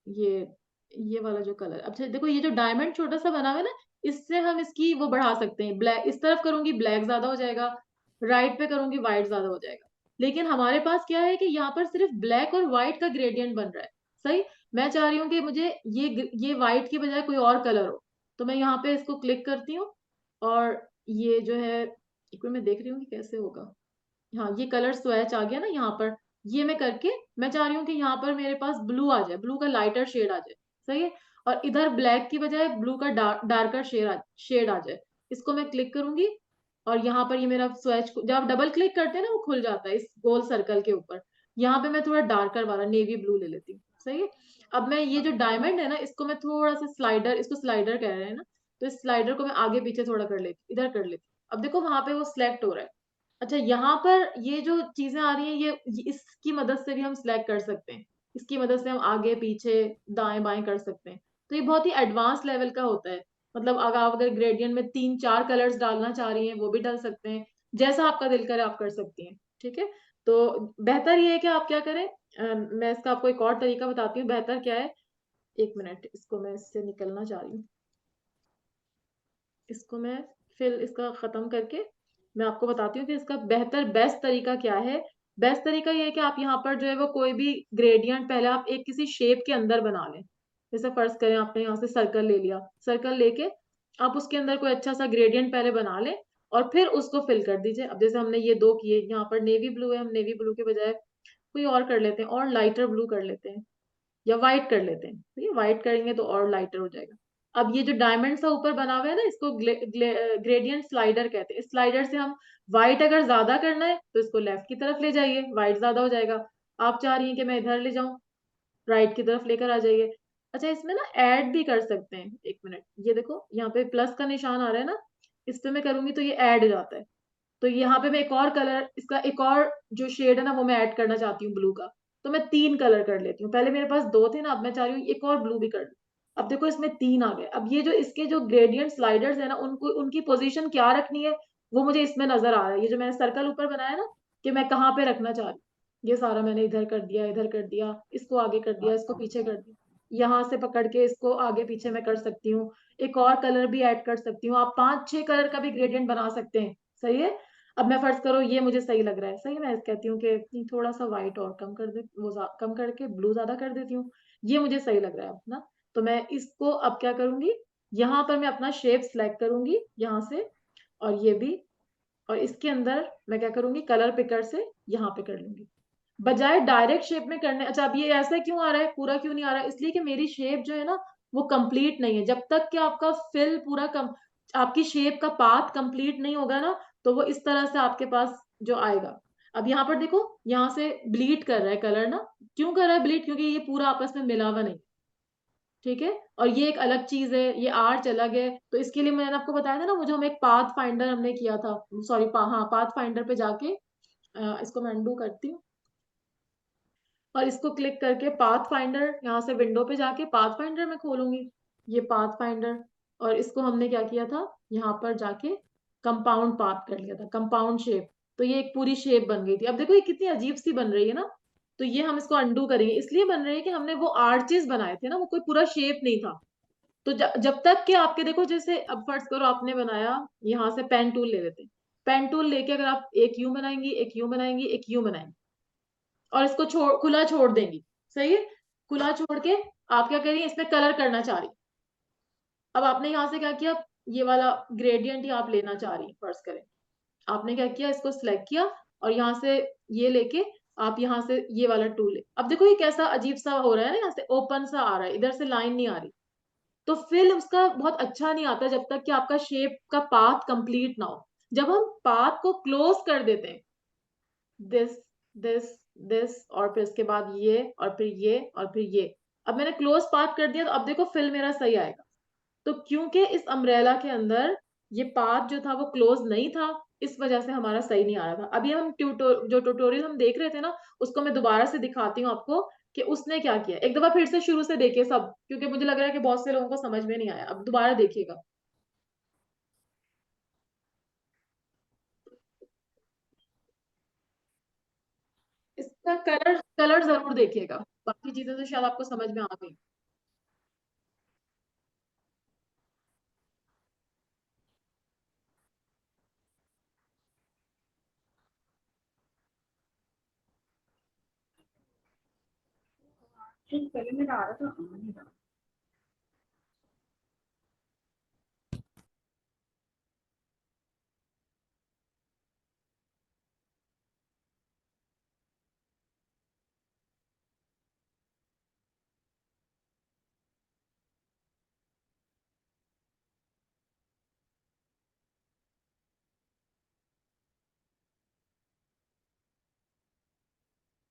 A: ये ये वाला जो कलर, अच्छा देखो ये जो डायमंड छोटा सा बना हुआ है ना, इससे हम इसकी वो बढ़ा सकते हैं, ब्लैक इस तरफ करूंगी ब्लैक ज्यादा हो जाएगा, राइट पे करूंगी व्हाइट ज्यादा हो जाएगा। लेकिन हमारे पास क्या है कि यहाँ पर सिर्फ ब्लैक और व्हाइट का ग्रेडियंट बन रहा है। सही। मैं चाह रही हूँ कि मुझे ये व्हाइट की बजाय कोई और कलर हो। तो मैं यहाँ पे इसको क्लिक करती हूँ, और ये जो है एक मिनट मैं देख रही हूँ कि कैसे होगा। हाँ, ये कलर स्वैच आ गया ना यहाँ पर। ये मैं करके मैं चाह रही हूँ कि यहाँ पर मेरे पास ब्लू आ जाए, ब्लू का लाइटर शेड आ जाए। सही है। और इधर ब्लैक की बजाय ब्लू का डार्कर शेड आ जाए। इसको मैं क्लिक करूंगी और यहाँ पर ये मेरा स्वैच, जब आप डबल क्लिक करते हैं ना वो खुल जाता है इस गोल सर्कल के ऊपर। यहाँ पे मैं थोड़ा डार्कर वाला नेवी ब्लू ले लेती हूँ। सही है। अब मैं ये जो डायमंड है ना, इसको मैं थोड़ा सा स्लाइडर, इसको स्लाइडर कह रहे हैं ना, तो इस स्लाइडर को मैं आगे पीछे थोड़ा कर लेती हूँ, इधर कर लेती हूँ। अब देखो वहां पे वो सिलेक्ट हो रहा है। अच्छा, यहाँ पर ये जो चीजें आ रही हैं, ये इसकी मदद से भी हम सिलेक्ट कर सकते हैं। इसकी मदद से हम आगे पीछे दाएं बाएं कर सकते हैं। तो ये बहुत ही एडवांस लेवल का होता है। मतलब अगर आप अगर ग्रेडियंट में 3-4 कलर्स डालना चाह रही हैं वो भी डाल सकते हैं। जैसा आपका दिल करे आप कर सकती हैं। ठीक है। तो बेहतर ये है कि आप क्या करें, मैं इसका आपको एक और तरीका बताती हूँ बेहतर क्या है। एक मिनट, इसको मैं इससे निकलना चाह रही हूँ। इसको मैं फिल इसका खत्म करके मैं आपको बताती हूँ कि इसका बेहतर बेस्ट तरीका क्या है। बेस्ट तरीका ये है कि आप यहाँ पर जो है वो कोई भी ग्रेडियंट पहले आप एक किसी शेप के अंदर बना लें। जैसे फर्ज करें आपने यहाँ से सर्कल ले लिया, सर्कल लेके आप उसके अंदर कोई अच्छा सा ग्रेडियंट पहले बना लें और फिर उसको फिल कर दीजिए। अब जैसे हमने ये दो किए, यहाँ पर नेवी ब्लू है, हम नेवी ब्लू के बजाय कोई और कर लेते हैं, और लाइटर ब्लू कर लेते हैं या व्हाइट कर लेते हैं। तो ये व्हाइट करेंगे तो और लाइटर हो जाएगा। अब ये जो डायमंड सा ऊपर बना हुआ है ना, इसको ग्रेडियंट स्लाइडर कहते हैं। इस स्लाइडर से हम व्हाइट अगर ज्यादा करना है तो इसको लेफ्ट की तरफ ले जाइए, व्हाइट ज्यादा हो जाएगा। आप चाह रही हैं कि मैं इधर ले जाऊं, राइट की तरफ लेकर आ जाइए। अच्छा, इसमें ना ऐड भी कर सकते हैं। एक मिनट, ये देखो यहाँ पे प्लस का निशान आ रहा है ना, इस पे मैं करूंगी तो ये ऐड हो जाता है। तो यहाँ पे मैं एक और कलर, इसका एक और जो शेड है ना वो मैं ऐड करना चाहती हूँ ब्लू का। तो मैं 3 कलर कर लेती हूँ। पहले मेरे पास 2 थे ना, अब मैं चाह रही हूँ एक और ब्लू भी कर लूँ। अब देखो इसमें 3 आ गए। अब ये जो इसके जो ग्रेडियंट स्लाइडर्स है ना, उनको उनकी पोजीशन क्या रखनी है वो मुझे इसमें नजर आ रहा है। ये जो मैंने सर्कल ऊपर बनाया ना कि मैं कहाँ पे रखना चाह रही हूँ, ये सारा मैंने इधर कर दिया, इधर कर दिया, इसको आगे कर दिया, इसको पीछे कर दिया। यहाँ से पकड़ के इसको आगे पीछे मैं कर सकती हूँ। एक और कलर भी ऐड कर सकती हूँ। आप 5-6 कलर का भी ग्रेडियंट बना सकते हैं। सही है। अब मैं फर्ज करो ये मुझे सही लग रहा है, सही, मैं कहती हूँ कि थोड़ा सा व्हाइट और कम कर दे, वो कम करके ब्लू ज्यादा कर देती हूँ। ये मुझे सही लग रहा है ना। तो मैं इसको अब क्या करूंगी, यहाँ पर मैं अपना शेप सिलेक्ट करूंगी यहाँ से, और ये भी, और इसके अंदर मैं क्या करूंगी, कलर पिकर से यहाँ पे कर लूंगी बजाय डायरेक्ट शेप में करने। अच्छा, अब ये ऐसा क्यों आ रहा है, पूरा क्यों नहीं आ रहा है, इसलिए कि मेरी शेप जो है ना वो कंप्लीट नहीं है। जब तक कि आपका फिल पूरा आपकी शेप का पाथ कंप्लीट नहीं होगा ना, तो वो इस तरह से आपके पास जो आएगा। अब यहाँ पर देखो, यहाँ से ब्लीड कर रहा है कलर ना। क्यों कर रहा है ब्लीड, क्योंकि ये पूरा आपस में मिला हुआ नहीं। ठीक है। और ये एक अलग चीज है, ये आर्च अलग है। तो इसके लिए मैंने आपको बताया था ना, वो जो हम एक पाथ फाइंडर हमने किया था, सॉरी हाँ, पाथ फाइंडर पे जाके इसको मैं अनडू करती हूँ और इसको क्लिक करके पाथ फाइंडर, यहाँ से विंडो पे जाके पाथ फाइंडर में खोलूंगी, ये पाथ फाइंडर। और इसको हमने क्या किया था, यहाँ पर जाके कंपाउंड पाथ कर लिया था, कंपाउंड शेप। तो ये एक पूरी शेप बन गई थी। अब देखो ये कितनी अजीब सी बन रही है ना। तो ये हम इसको अंडू करेंगे, इसलिए बन रही है कि हमने वो आर्चेस बनाए थे ना, वो कोई पूरा शेप नहीं था। तो जब तक कि आपके देखो, जैसे अब फर्ज करो आपने बनाया, यहाँ से पेन टूल ले लेते हैं। पेन टूल लेके अगर आप एक यूं बनाएंगी, एक यूं बनाएंगी, एक यूं बनाएंगी और इसको खुला छोड़ देंगी। सही है। खुला छोड़ के आप क्या करिए, इसमें कलर करना चाह रही। अब आपने यहाँ से क्या किया, ये वाला ग्रेडियंट ही आप लेना चाह रही फर्ज करें। आपने क्या किया, इसको सिलेक्ट किया और यहाँ से ये लेके आप यहाँ से ये वाला टूल ले। अब देखो ये कैसा अजीब सा हो रहा है ना, यहाँ से ओपन सा आ रहा है, इधर से लाइन नहीं आ रही। तो फिल उसका बहुत अच्छा नहीं आता जब तक कि आपका शेप का पाथ कंप्लीट ना हो। जब हम पाथ को क्लोज कर देते हैं, दिस दिस दिस और फिर इसके बाद ये और फिर ये और फिर ये, अब मैंने क्लोज पाथ कर दिया तो अब देखो फिल मेरा सही आएगा। तो क्योंकि इस अम्ब्रेला के अंदर ये पाथ जो था वो क्लोज नहीं था, इस वजह से हमारा सही नहीं आ रहा था। अभी हम जो ट्यूटोरियल हम देख रहे थे ना, उसको मैं दोबारा से दिखाती हूँ आपको कि उसने क्या किया। एक दफा फिर से शुरू से देखिए सब, क्योंकि मुझे लग रहा है कि बहुत से लोगों को समझ में नहीं आया। अब दोबारा देखिएगा। इसका कलर कलर जरूर देखिएगा, बाकी चीजें तो शायद आपको समझ में आ गई।
E: पहले मेरा आ रहा था, आ नहीं रहा।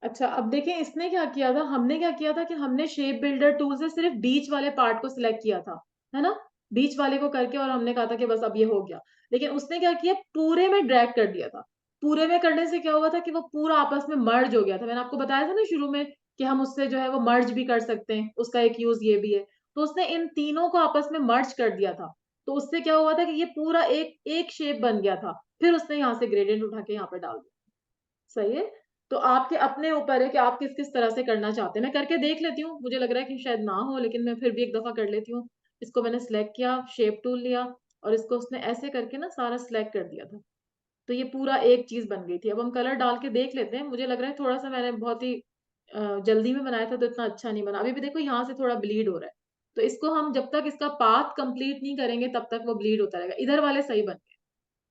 A: अच्छा, अब देखें इसने क्या किया था, हमने क्या किया था कि हमने शेप बिल्डर टूल से सिर्फ बीच वाले पार्ट को सिलेक्ट किया था, है ना, बीच वाले को करके, और हमने कहा था कि बस अब ये हो गया। लेकिन उसने क्या किया, पूरे में ड्रैग कर दिया था। पूरे में करने से क्या हुआ था कि वो पूरा आपस में मर्ज हो गया था। मैंने आपको बताया था ना शुरू में कि हम उससे जो है वो मर्ज भी कर सकते हैं, उसका एक यूज ये भी है। तो उसने इन तीनों को आपस में मर्ज कर दिया था। तो उससे क्या हुआ था कि ये पूरा एक एक शेप बन गया था। फिर उसने यहाँ से ग्रेडियंट उठा के यहाँ पर डाल दिया। सही है। तो आपके अपने ऊपर है कि आप किस किस तरह से करना चाहते हैं। मैं करके देख लेती हूँ, मुझे लग रहा है कि शायद ना हो, लेकिन मैं फिर भी एक दफा कर लेती हूँ। इसको मैंने सिलेक्ट किया, शेप टूल लिया, और इसको उसने ऐसे करके ना सारा सिलेक्ट कर दिया था। तो ये पूरा एक चीज बन गई थी। अब हम कलर डाल के देख लेते हैं। मुझे लग रहा है थोड़ा सा मैंने बहुत ही जल्दी में बनाया था, तो इतना अच्छा नहीं बना। अभी भी देखो यहाँ से थोड़ा ब्लीड हो रहा है। तो इसको हम जब तक इसका पाथ कंप्लीट नहीं करेंगे तब तक वो ब्लीड होता रहेगा। इधर वाले सही बन गए,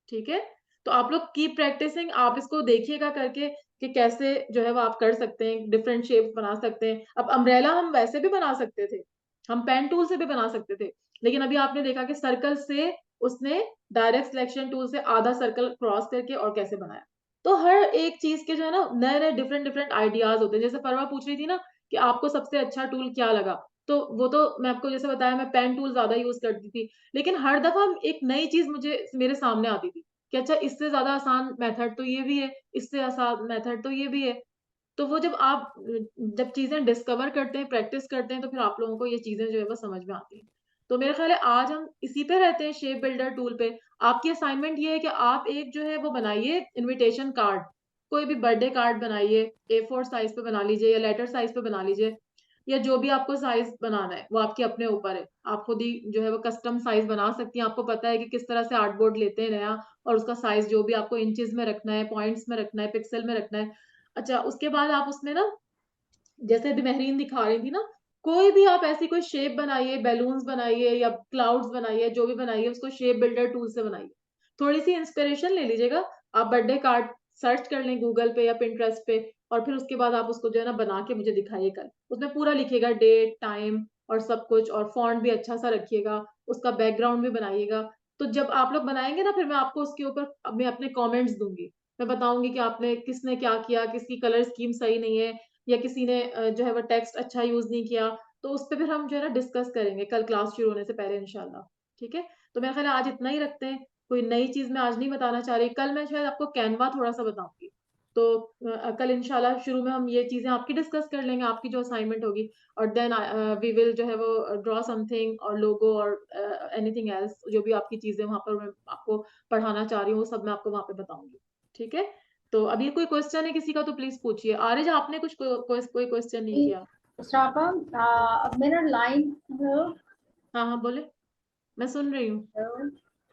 A: ठीक है। तो आप लोग कीप प्रैक्टिसिंग, आप इसको देखिएगा करके कि कैसे जो है वो आप कर सकते हैं, डिफरेंट शेप्स बना सकते हैं। अब अम्ब्रेला हम वैसे भी बना सकते थे, हम पेन टूल से भी बना सकते थे, लेकिन अभी आपने देखा कि सर्कल से उसने डायरेक्ट सिलेक्शन टूल से आधा सर्कल क्रॉस करके और कैसे बनाया। तो हर एक चीज के जो है ना नए नए डिफरेंट डिफरेंट आइडियाज होते हैं। जैसे परवा पूछ रही थी ना कि आपको सबसे अच्छा टूल क्या लगा, तो वो तो मैं आपको जैसे बताया, मैं पेन टूल ज्यादा यूज करती थी। लेकिन हर दफा एक नई चीज मुझे मेरे सामने आती थी कि अच्छा इससे ज्यादा आसान मेथड तो ये भी है, इससे आसान मेथड तो ये भी है। तो वो जब चीजें डिस्कवर करते हैं, प्रैक्टिस करते हैं, तो फिर आप लोगों को ये चीजें जो है वो समझ में आती हैं। तो मेरा ख्याल है आज हम इसी पे रहते हैं, शेप बिल्डर टूल पे। आपकी असाइनमेंट ये है कि आप एक जो है वो बनाइए इनविटेशन कार्ड। कोई भी बर्थडे कार्ड बनाइए, A4 साइज पे बना लीजिए या लेटर साइज पे बना लीजिए, या जो भी आपको साइज बनाना है वो आपके अपने ऊपर है। आप खुद ही जो है वो कस्टम साइज बना सकती हैं। आपको पता है कि किस तरह से आर्टबोर्ड लेते हैं नया, और उसका साइज जो भी आपको इंचेस में रखना है, पॉइंट्स में रखना है, पिक्सल में रखना है। अच्छा, उसके बाद आप उसमें ना, जैसे अभी महरीन दिखा रही थी ना, कोई भी आप ऐसी कोई शेप बनाइए, बैलून्स बनाइए या क्लाउड्स बनाइए, जो भी बनाइए उसको शेप बिल्डर टूल से बनाइए। थोड़ी सी इंस्पिरेशन ले लीजिएगा। आप बर्थडे कार्ड सर्च कर लें गूगल पे या पिंटरेस्ट पे, और फिर उसके बाद आप उसको जो है ना बना के मुझे दिखाइए कल। उसमें पूरा लिखिएगा, डेट टाइम और सब कुछ, और फॉन्ट भी अच्छा सा रखिएगा, उसका बैकग्राउंड भी बनाइएगा। तो जब आप लोग बनाएंगे ना, फिर मैं आपको उसके ऊपर मैं अपने कमेंट्स दूंगी। मैं बताऊंगी कि आपने किसने क्या किया, किसकी कलर स्कीम सही नहीं है, या किसी ने जो है वो टेक्स्ट अच्छा यूज नहीं किया। तो उस पर फिर हम जो है ना डिस्कस करेंगे कल क्लास शुरू होने से पहले इंशाल्लाह। ठीक है। तो मेरा ख्याल है आज इतना ही रखते हैं। कोई नई चीज मैं आज नहीं बताना चाह रही। कल मैं शायद आपको कैनवा थोड़ा सा बताऊंगी। तो कल इंशाल्लाह शुरू में हम ये चीजें आपकी डिस्कस कर लेंगे, आपकी जो असाइनमेंट होगी। और देन वी विल जो है वो ड्रॉ समथिंग और लोगो और एनीथिंग एल्स, जो भी आपकी चीजें वहां पर मैं आपको पढ़ाना चाह रही हूँ, वो सब मैं आपको वहां पे बताऊंगी। ठीक है। तो अभी कोई क्वेश्चन है किसी का तो प्लीज पूछिए। आरिज आपने कुछ कोई क्वेश्चन नहीं किया?
E: श्रापा, अब मेरा लाइन,
A: हाँ हाँ बोले, मैं सुन रही हूँ।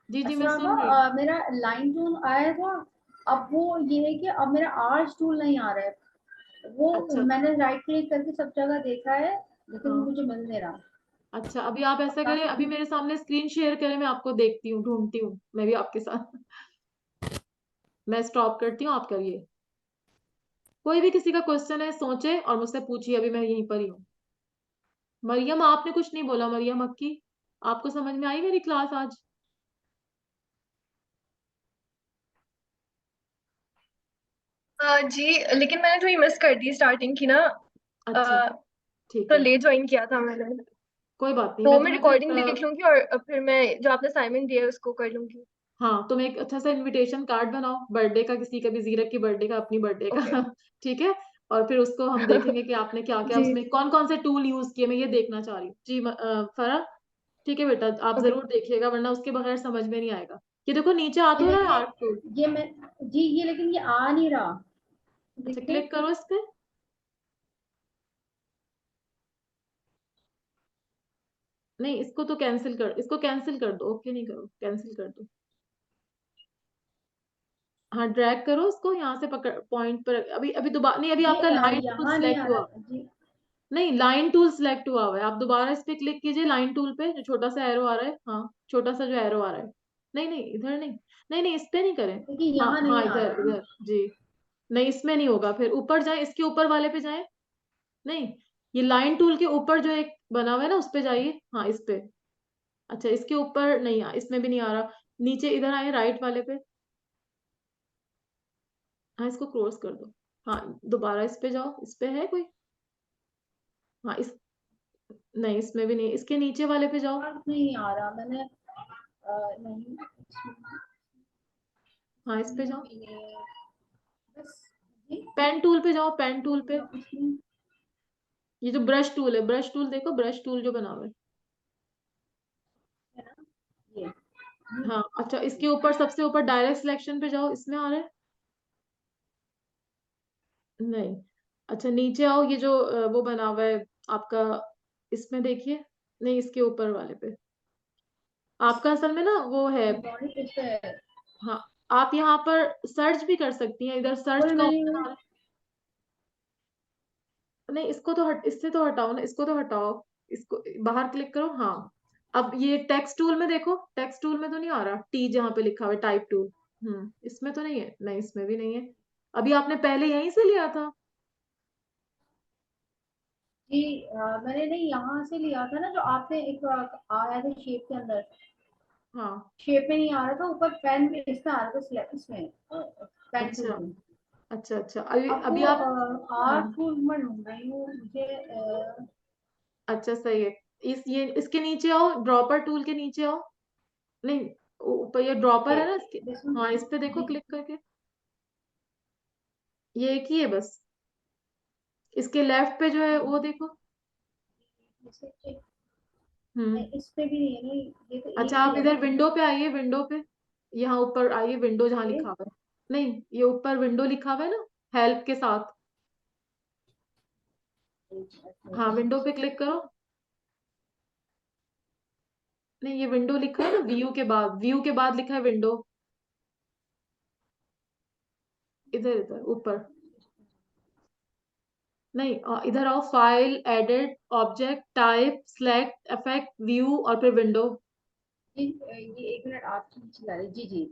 A: जी जी मैं
E: श्रापा,
A: सुन रही हूँ।
E: मेरा लाइन टूल आया था। अब वो ये है कि अब मेरा आर्च टूल नहीं आ रहा है। वो
A: अच्छा।
E: मैंने राइट क्लिक करके सब जगह देखा है, लेकिन वो
A: हाँ।
E: मुझे मिल नहीं रहा।
A: अच्छा, अभी आप ऐसा
E: बता
A: करें, अभी
E: सकते
A: मेरे सामने स्क्रीन शेयर करें, मैं आपको देखती हूँ, ढूंढती हूँ मैं भी आपके साथ। मैं स्टॉप करती हूँ, आप करिए। कोई भी किसी का क्वेश्चन है सोचे और मुझसे पूछिए, अभी मैं यहीं पर ही हूँ। मरियम आपने कुछ नहीं बोला, मरियम अक्की, आपको समझ में आई मेरी क्लास आज?
F: जी, लेकिन मैंने थोड़ी मिस कर दी स्टार्टिंग की ना।
A: अच्छा, ठीक
F: थोड़ा
A: है,
F: लेट ज्वाइन किया था मैंने।
A: कोई बात नहीं,
F: तो
A: मैं
F: मैं
A: तुम्हें
F: रिकॉर्डिंग
A: फिर
F: देख लूंगी और फिर मैं जो आपने असाइनमेंट दिया है उसको कर लूंगी।
A: हाँ, तुम एक अच्छा सा इनविटेशन कार्ड बनाओ, बर्थडे का, किसी का भी, जीरक की बर्थडे का, अपनी बर्थडे
F: ओके।
A: का। ठीक है। और फिर उसको हम देखेंगे कि आपने क्या क्या
F: जी।
A: उसमें कौन कौन से टूल यूज किए, मैं ये देखना चाह रही हूँ जी। फरा, ठीक है बेटा, आप
F: ओके।
A: जरूर देखिएगा, वरना उसके बगैर समझ में नहीं आएगा। ये देखो नीचे आ
E: ये
A: तो रहा है
E: देखिए,
A: आर्ट टूल।
E: ये मैं, जी ये लेकिन ये आ नहीं रहा।
A: अच्छा,
E: देखिए,
A: क्लिक करो इस पे। नहीं, इसको तो कैंसिल कर, इसको कैंसिल कर दो, ओके नहीं करो, कैंसिल कर दो। हाँ, ड्रैग करो इसको, यहाँ से पकड़ पॉइंट पर, अभी अभी दोबारा नहीं, अभी
E: ये
A: आपका लाइन टूल
E: यहाँ नहीं आ
A: सिलेक्ट हुआ।
E: रहा जी।
A: नहीं, लाइन टूल सिलेक्ट हुआ हुआ है, आप दोबारा इस पे क्लिक कीजिए, लाइन टूल पे, जो छोटा सा एरो आ रहा है, हाँ, छोटा सा जो एरो आ रहा है। नहीं नहीं, इधर नहीं, नहीं नहीं, इस पे नहीं करें।
E: देखिए
A: हाँ
E: यहाँ
A: हाँ,
E: नहीं आ
A: इधर
E: रहा।
A: इधर जी। नहीं, इसमें नहीं होगा, फिर ऊपर जाए, इसके ऊपर वाले पे जाए। नहीं, ये लाइन टूल के ऊपर जो एक बना हुआ है ना, उस पे जाइए, हाँ इस पे। अच्छा, इसके ऊपर नहीं, इसमें भी नहीं आ रहा। नीचे इधर आए, राइट वाले पे। हाँ, इसको क्रॉस कर दो। हाँ दोबारा इस पे जाओ, इस पे है कोई? हाँ इस, नहीं इसमें भी नहीं, इसके नीचे वाले पे जाओ।
E: नहीं आ रहा, मैंने नहीं
A: हाँ इस पे जाओ,
E: बस जी,
A: पेन टूल पे जाओ, पेन टूल पे।
E: उसमें
A: ये जो ब्रश टूल है, ब्रश टूल देखो, ब्रश टूल जो बना हुआ है।
E: है ना ये
A: हाँ अच्छा, इसके ऊपर सबसे ऊपर डायरेक्ट सिलेक्शन पे जाओ, इसमें आ रहा है? नहीं। अच्छा नीचे आओ, ये जो वो बना हुआ है आपका, इसमें देखिए, नहीं इसके ऊपर वाले पे। आपका असल में ना वो है,
E: इलेक्ट्रॉनिक इस पे है।
A: हाँ आप यहाँ पर सर्च भी कर सकती हैं, इधर सर्च
E: फुल
A: का
E: मेन्यू
A: ऑप्शन आ रहा है। नहीं इसको तो इससे तो हटाओ ना, इसको तो हटाओ, इसको बाहर क्लिक करो। हाँ अब ये टेक्स्ट टूल में देखो, टेक्स्ट टूल में तो नहीं आ रहा, टी जहाँ पे लिखा हुआ है टाइप टूल, इसमें तो नहीं है, नहीं इसमें भी नहीं है। अभी आपने पहले यहीं से लिया था।
E: जी मैंने नहीं यहाँ से लिया था ना, जो आपने एक आया था शेप के अंदर,
A: हाँ
E: शेप में नहीं आ रहा था, ऊपर पेन पे इसमें आ रहा था, इसमें पेन टूल
A: अच्छा
E: में।
A: अच्छा अच्छा, अभी
E: अब
A: अभी
E: वो
A: आप, हाँ
E: आर्ट टूल मैं ढूंढ रही हूँ, मुझे
A: अच्छा सही है। ये इसके नीचे आओ, ड्रॉपर टूल के नीचे आओ, नहीं ऊपर ये ड्रॉपर है ना इसके, हाँ इस पे देखो
E: जी
A: क्लिक करके, ये एक ही है बस, इसके लेफ्ट पे जो है वो देखो। हम्म
E: नहीं, इस पे भी नहीं है, नहीं ये तो
A: अच्छा
E: एक ही
A: आप
E: है
A: इधर
E: ना
A: विंडो पे आइए, विंडो पे, यहाँ ऊपर आइए, विंडो जहाँ
E: ये।
A: लिखा हुआ है, नहीं ये ऊपर विंडो लिखा हुआ है ना, हेल्प के साथ, हाँ विंडो पे क्लिक करो। नहीं ये विंडो लिखा है ना, व्यू के बाद, व्यू के बाद लिखा है विंडो, इधर इधर ऊपर, नहीं इधर आओ, file, edit, object, type, select, effect, view और फिर विंडो।
E: ये एक मिनट आप चला रही जी जी,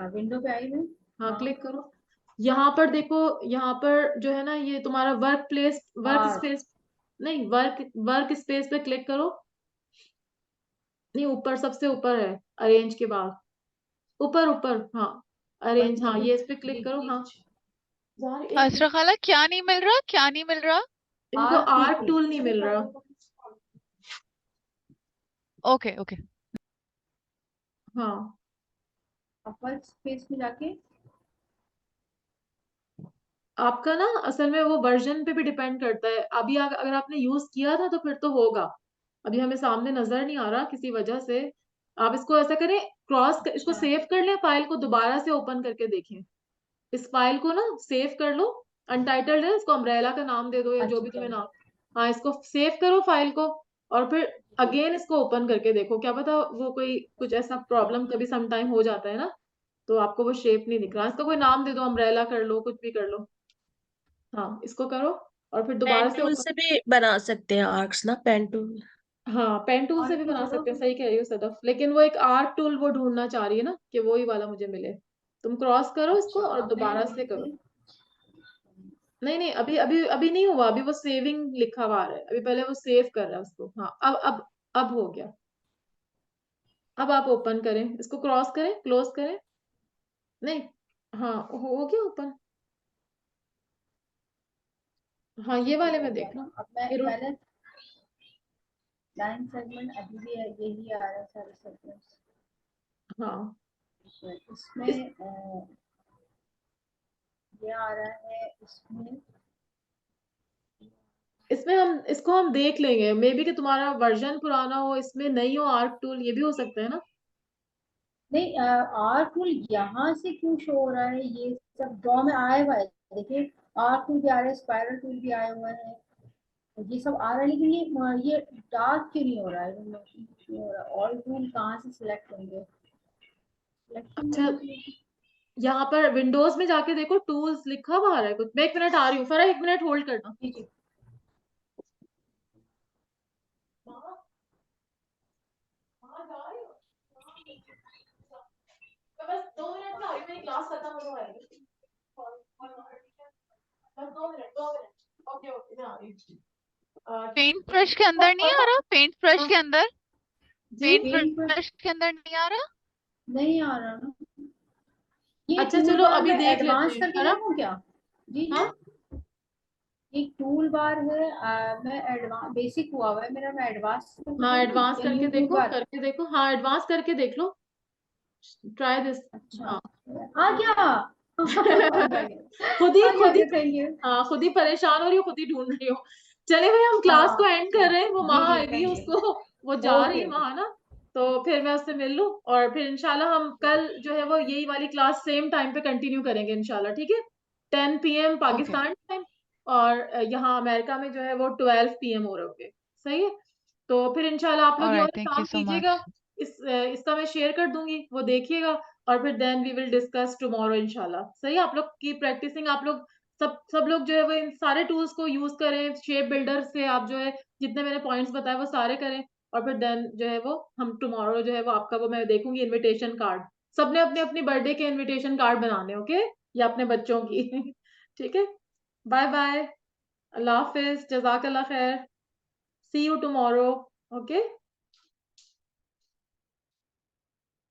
E: विंडो पे आई मैं।
A: हाँ
E: हाँ
A: क्लिक करो, यहाँ पर देखो, यहाँ पर जो है ना ये तुम्हारा work place, work
E: art
A: space, नहीं वर्क वर्क स्पेस पे क्लिक करो, नहीं ऊपर सबसे ऊपर है, अरेंज के बाद, ऊपर ऊपर, हाँ अरेंज, हाँ ये इस पे क्लिक करो। हाँ यार एक
B: असरा खाला क्या नहीं मिल रहा, क्या नहीं मिल रहा?
A: इनको
E: आर्ट
A: आर्ट टूल नहीं मिल रहा।
B: Okay okay.
A: हाँ
E: वर्क स्पेस में जाके
A: आपका ना असल में वो वर्जन पे भी डिपेंड करता है, अभी अगर आपने यूज किया था तो फिर तो होगा, अभी हमें सामने नजर नहीं आ रहा किसी वजह से। आप इसको ऐसा करें, इसको
E: अच्छा
A: सेव कर लें, फाइल को दोबारा से ओपन करके देखें, इस फाइल को ना सेव कर लो, अनटाइटल्ड है, इसको अम्ब्रेला का नाम दे दो या जो भी
E: अच्छा
A: तुम्हें नाम, हाँ इसको सेव करो फाइल को, और फिर अगेन इसको ओपन करके देखो, क्या पता वो कोई कुछ ऐसा प्रॉब्लम कभी सम टाइम हो जाता है ना, तो आपको वो शेप नहीं दिख रहा, इसका कोई नाम दे दो, अम्ब्रेला कर लो, कुछ भी कर लो। हाँ इसको करो और फिर दोबारा
D: पेन
A: से
D: टूल
A: ओपन,
D: से भी बना सकते हैं आर्ट्स ना, पेन टूल।
A: हाँ पेन टूल से
E: और
A: भी
E: क्या
A: बना
E: बोलो।
A: सकते हैं, सही कह रही हो सदफ, लेकिन वो एक आर्ट टूल वो ढूंढना चाह रही है ना कि वो ही वाला मुझे मिले, तुम क्रॉस करो इसको
E: अच्छा
A: और
E: अब मैं
A: दोबारा से करो। नहीं नहीं अभी अभी अभी नहीं हुआ, अभी वो सेविंग लिखा हुआ आ रहा है, अभी पहले वो सेव कर रहा है उसको, हाँ अब हो गया, अब आप ओपन करें इसको, क्रॉस करें, क्लोज करें, नहीं हाँ हो गया ओपन, हाँ ये वाले में देखना,
E: अब मैं
A: ये
E: पहले लाइन सेगमेंट अभी भी है, यही आ रहा है सारे सेगमेंट्स
A: हाँ इस
E: इसमें ये आ रहा है इसमें।
A: इसमें हम इसको हम देख लेंगे, मे बी कि तुम्हारा वर्जन पुराना हो, इसमें नहीं हो आर्ट टूल, ये भी हो सकता है ना।
E: नहीं आर्ट टूल यहाँ से क्यों शो हो रहा है, ये सब ड्रॉ में आया हुआ है, देखिए आर्ट टूल भी आ रहा है, स्पाइरल टूल भी आया हुआ है, ये सब आ रहा है, लेकिन ये डार्क क्यों नहीं हो रहा है, क्यों हो रहा है, ऑल टूल कहाँ से सिलेक्ट होंगे, सिलेक्शन
A: अच्छा यहाँ पर विंडोज में जाके देखो, टूल्स लिखा हुआ आ रहा है कुछ, मैं एक मिनट आ रही हूँ, फरा एक मिनट होल्ड करना।
E: जी जी।
A: तो बस 2 मिनट में आ रही हूँ, मेरी क्लास खत्म होने वाली है, बस 2 मिनट ओके ओके मैं आ रही हूँ।
B: पेंट ब्रश के अंदर नहीं आ रहा, पेंट ब्रश के अंदर,
A: जी
B: पेंट ब्रश के अंदर नहीं आ रहा।
E: नहीं आ रहा ना, ये
A: अच्छा
E: टूल
A: चलो
E: बार
A: अभी
E: में
A: देख लेते
E: एडवांस
A: हैं,
E: करके
A: है ना।
E: देखूं क्या? जी जी।
A: हाँ
E: एक टूल बार है, मैं एडवांस बेसिक हुआ हुआ है मेरा, मैं एडवांस
A: हाँ एडवांस करके देखो,
E: बार।
A: करके देखो, हाँ एडवांस करके देख लो, ट्राई दिस।
E: अच्छा
A: हाँ
E: आ गया आ गया
A: खुद ही
E: आ
A: खुद ही
E: थैंक यू।
A: हाँ खुद ही परेशान हो रही हो, खुद ही ढूंढ रही हो। चले भाई हम क्लास
E: हाँ
A: को एंड कर रहे हैं, वो
E: जी
A: महा
E: जी
A: आएगी,
E: थैंक यू।
A: उसको वो जा रही
E: ओके
A: है
E: ओके
A: महा ना, तो फिर मैं उससे मिल लूं और फिर इंशाल्लाह हम कल जो है वो यही वाली क्लास सेम टाइम पे कंटिन्यू करेंगे इंशाल्लाह, ठीक है। 10 PM
B: ओके
A: पाकिस्तान टाइम, और यहाँ अमेरिका में जो है वो 12 PM हो रहे होंगे, सही है। तो फिर इंशाल्लाह आप लोग ये
B: ऑलराइट,
A: वाला
B: थैंक
A: काम
B: यू सो
A: कीजिएगा,
B: मच।
A: इसका मैं शेयर कर दूंगी, वो देखिएगा, और फिर then we will discuss tomorrow इंशाल्लाह, सही है। आप लोग की प्रैक्टिसिंग, आप लोग सब लोग जो है वो इन सारे टूल्स को यूज करें, शेप बिल्डर से आप जो है जितने मैंने पॉइंट्स बताए वो सारे करें, और फिर देन जो है वो हम टुमारो जो है वो आपका वो मैं देखूंगी इनविटेशन कार्ड, सबने अपने अपनी बर्थडे के इनविटेशन कार्ड बनाने, ओके, या अपने बच्चों की ठीक है। बाय बाय, अल्लाह हाफिज, जज़ाकल्लाह खैर, सी यू टुमारो, ओके।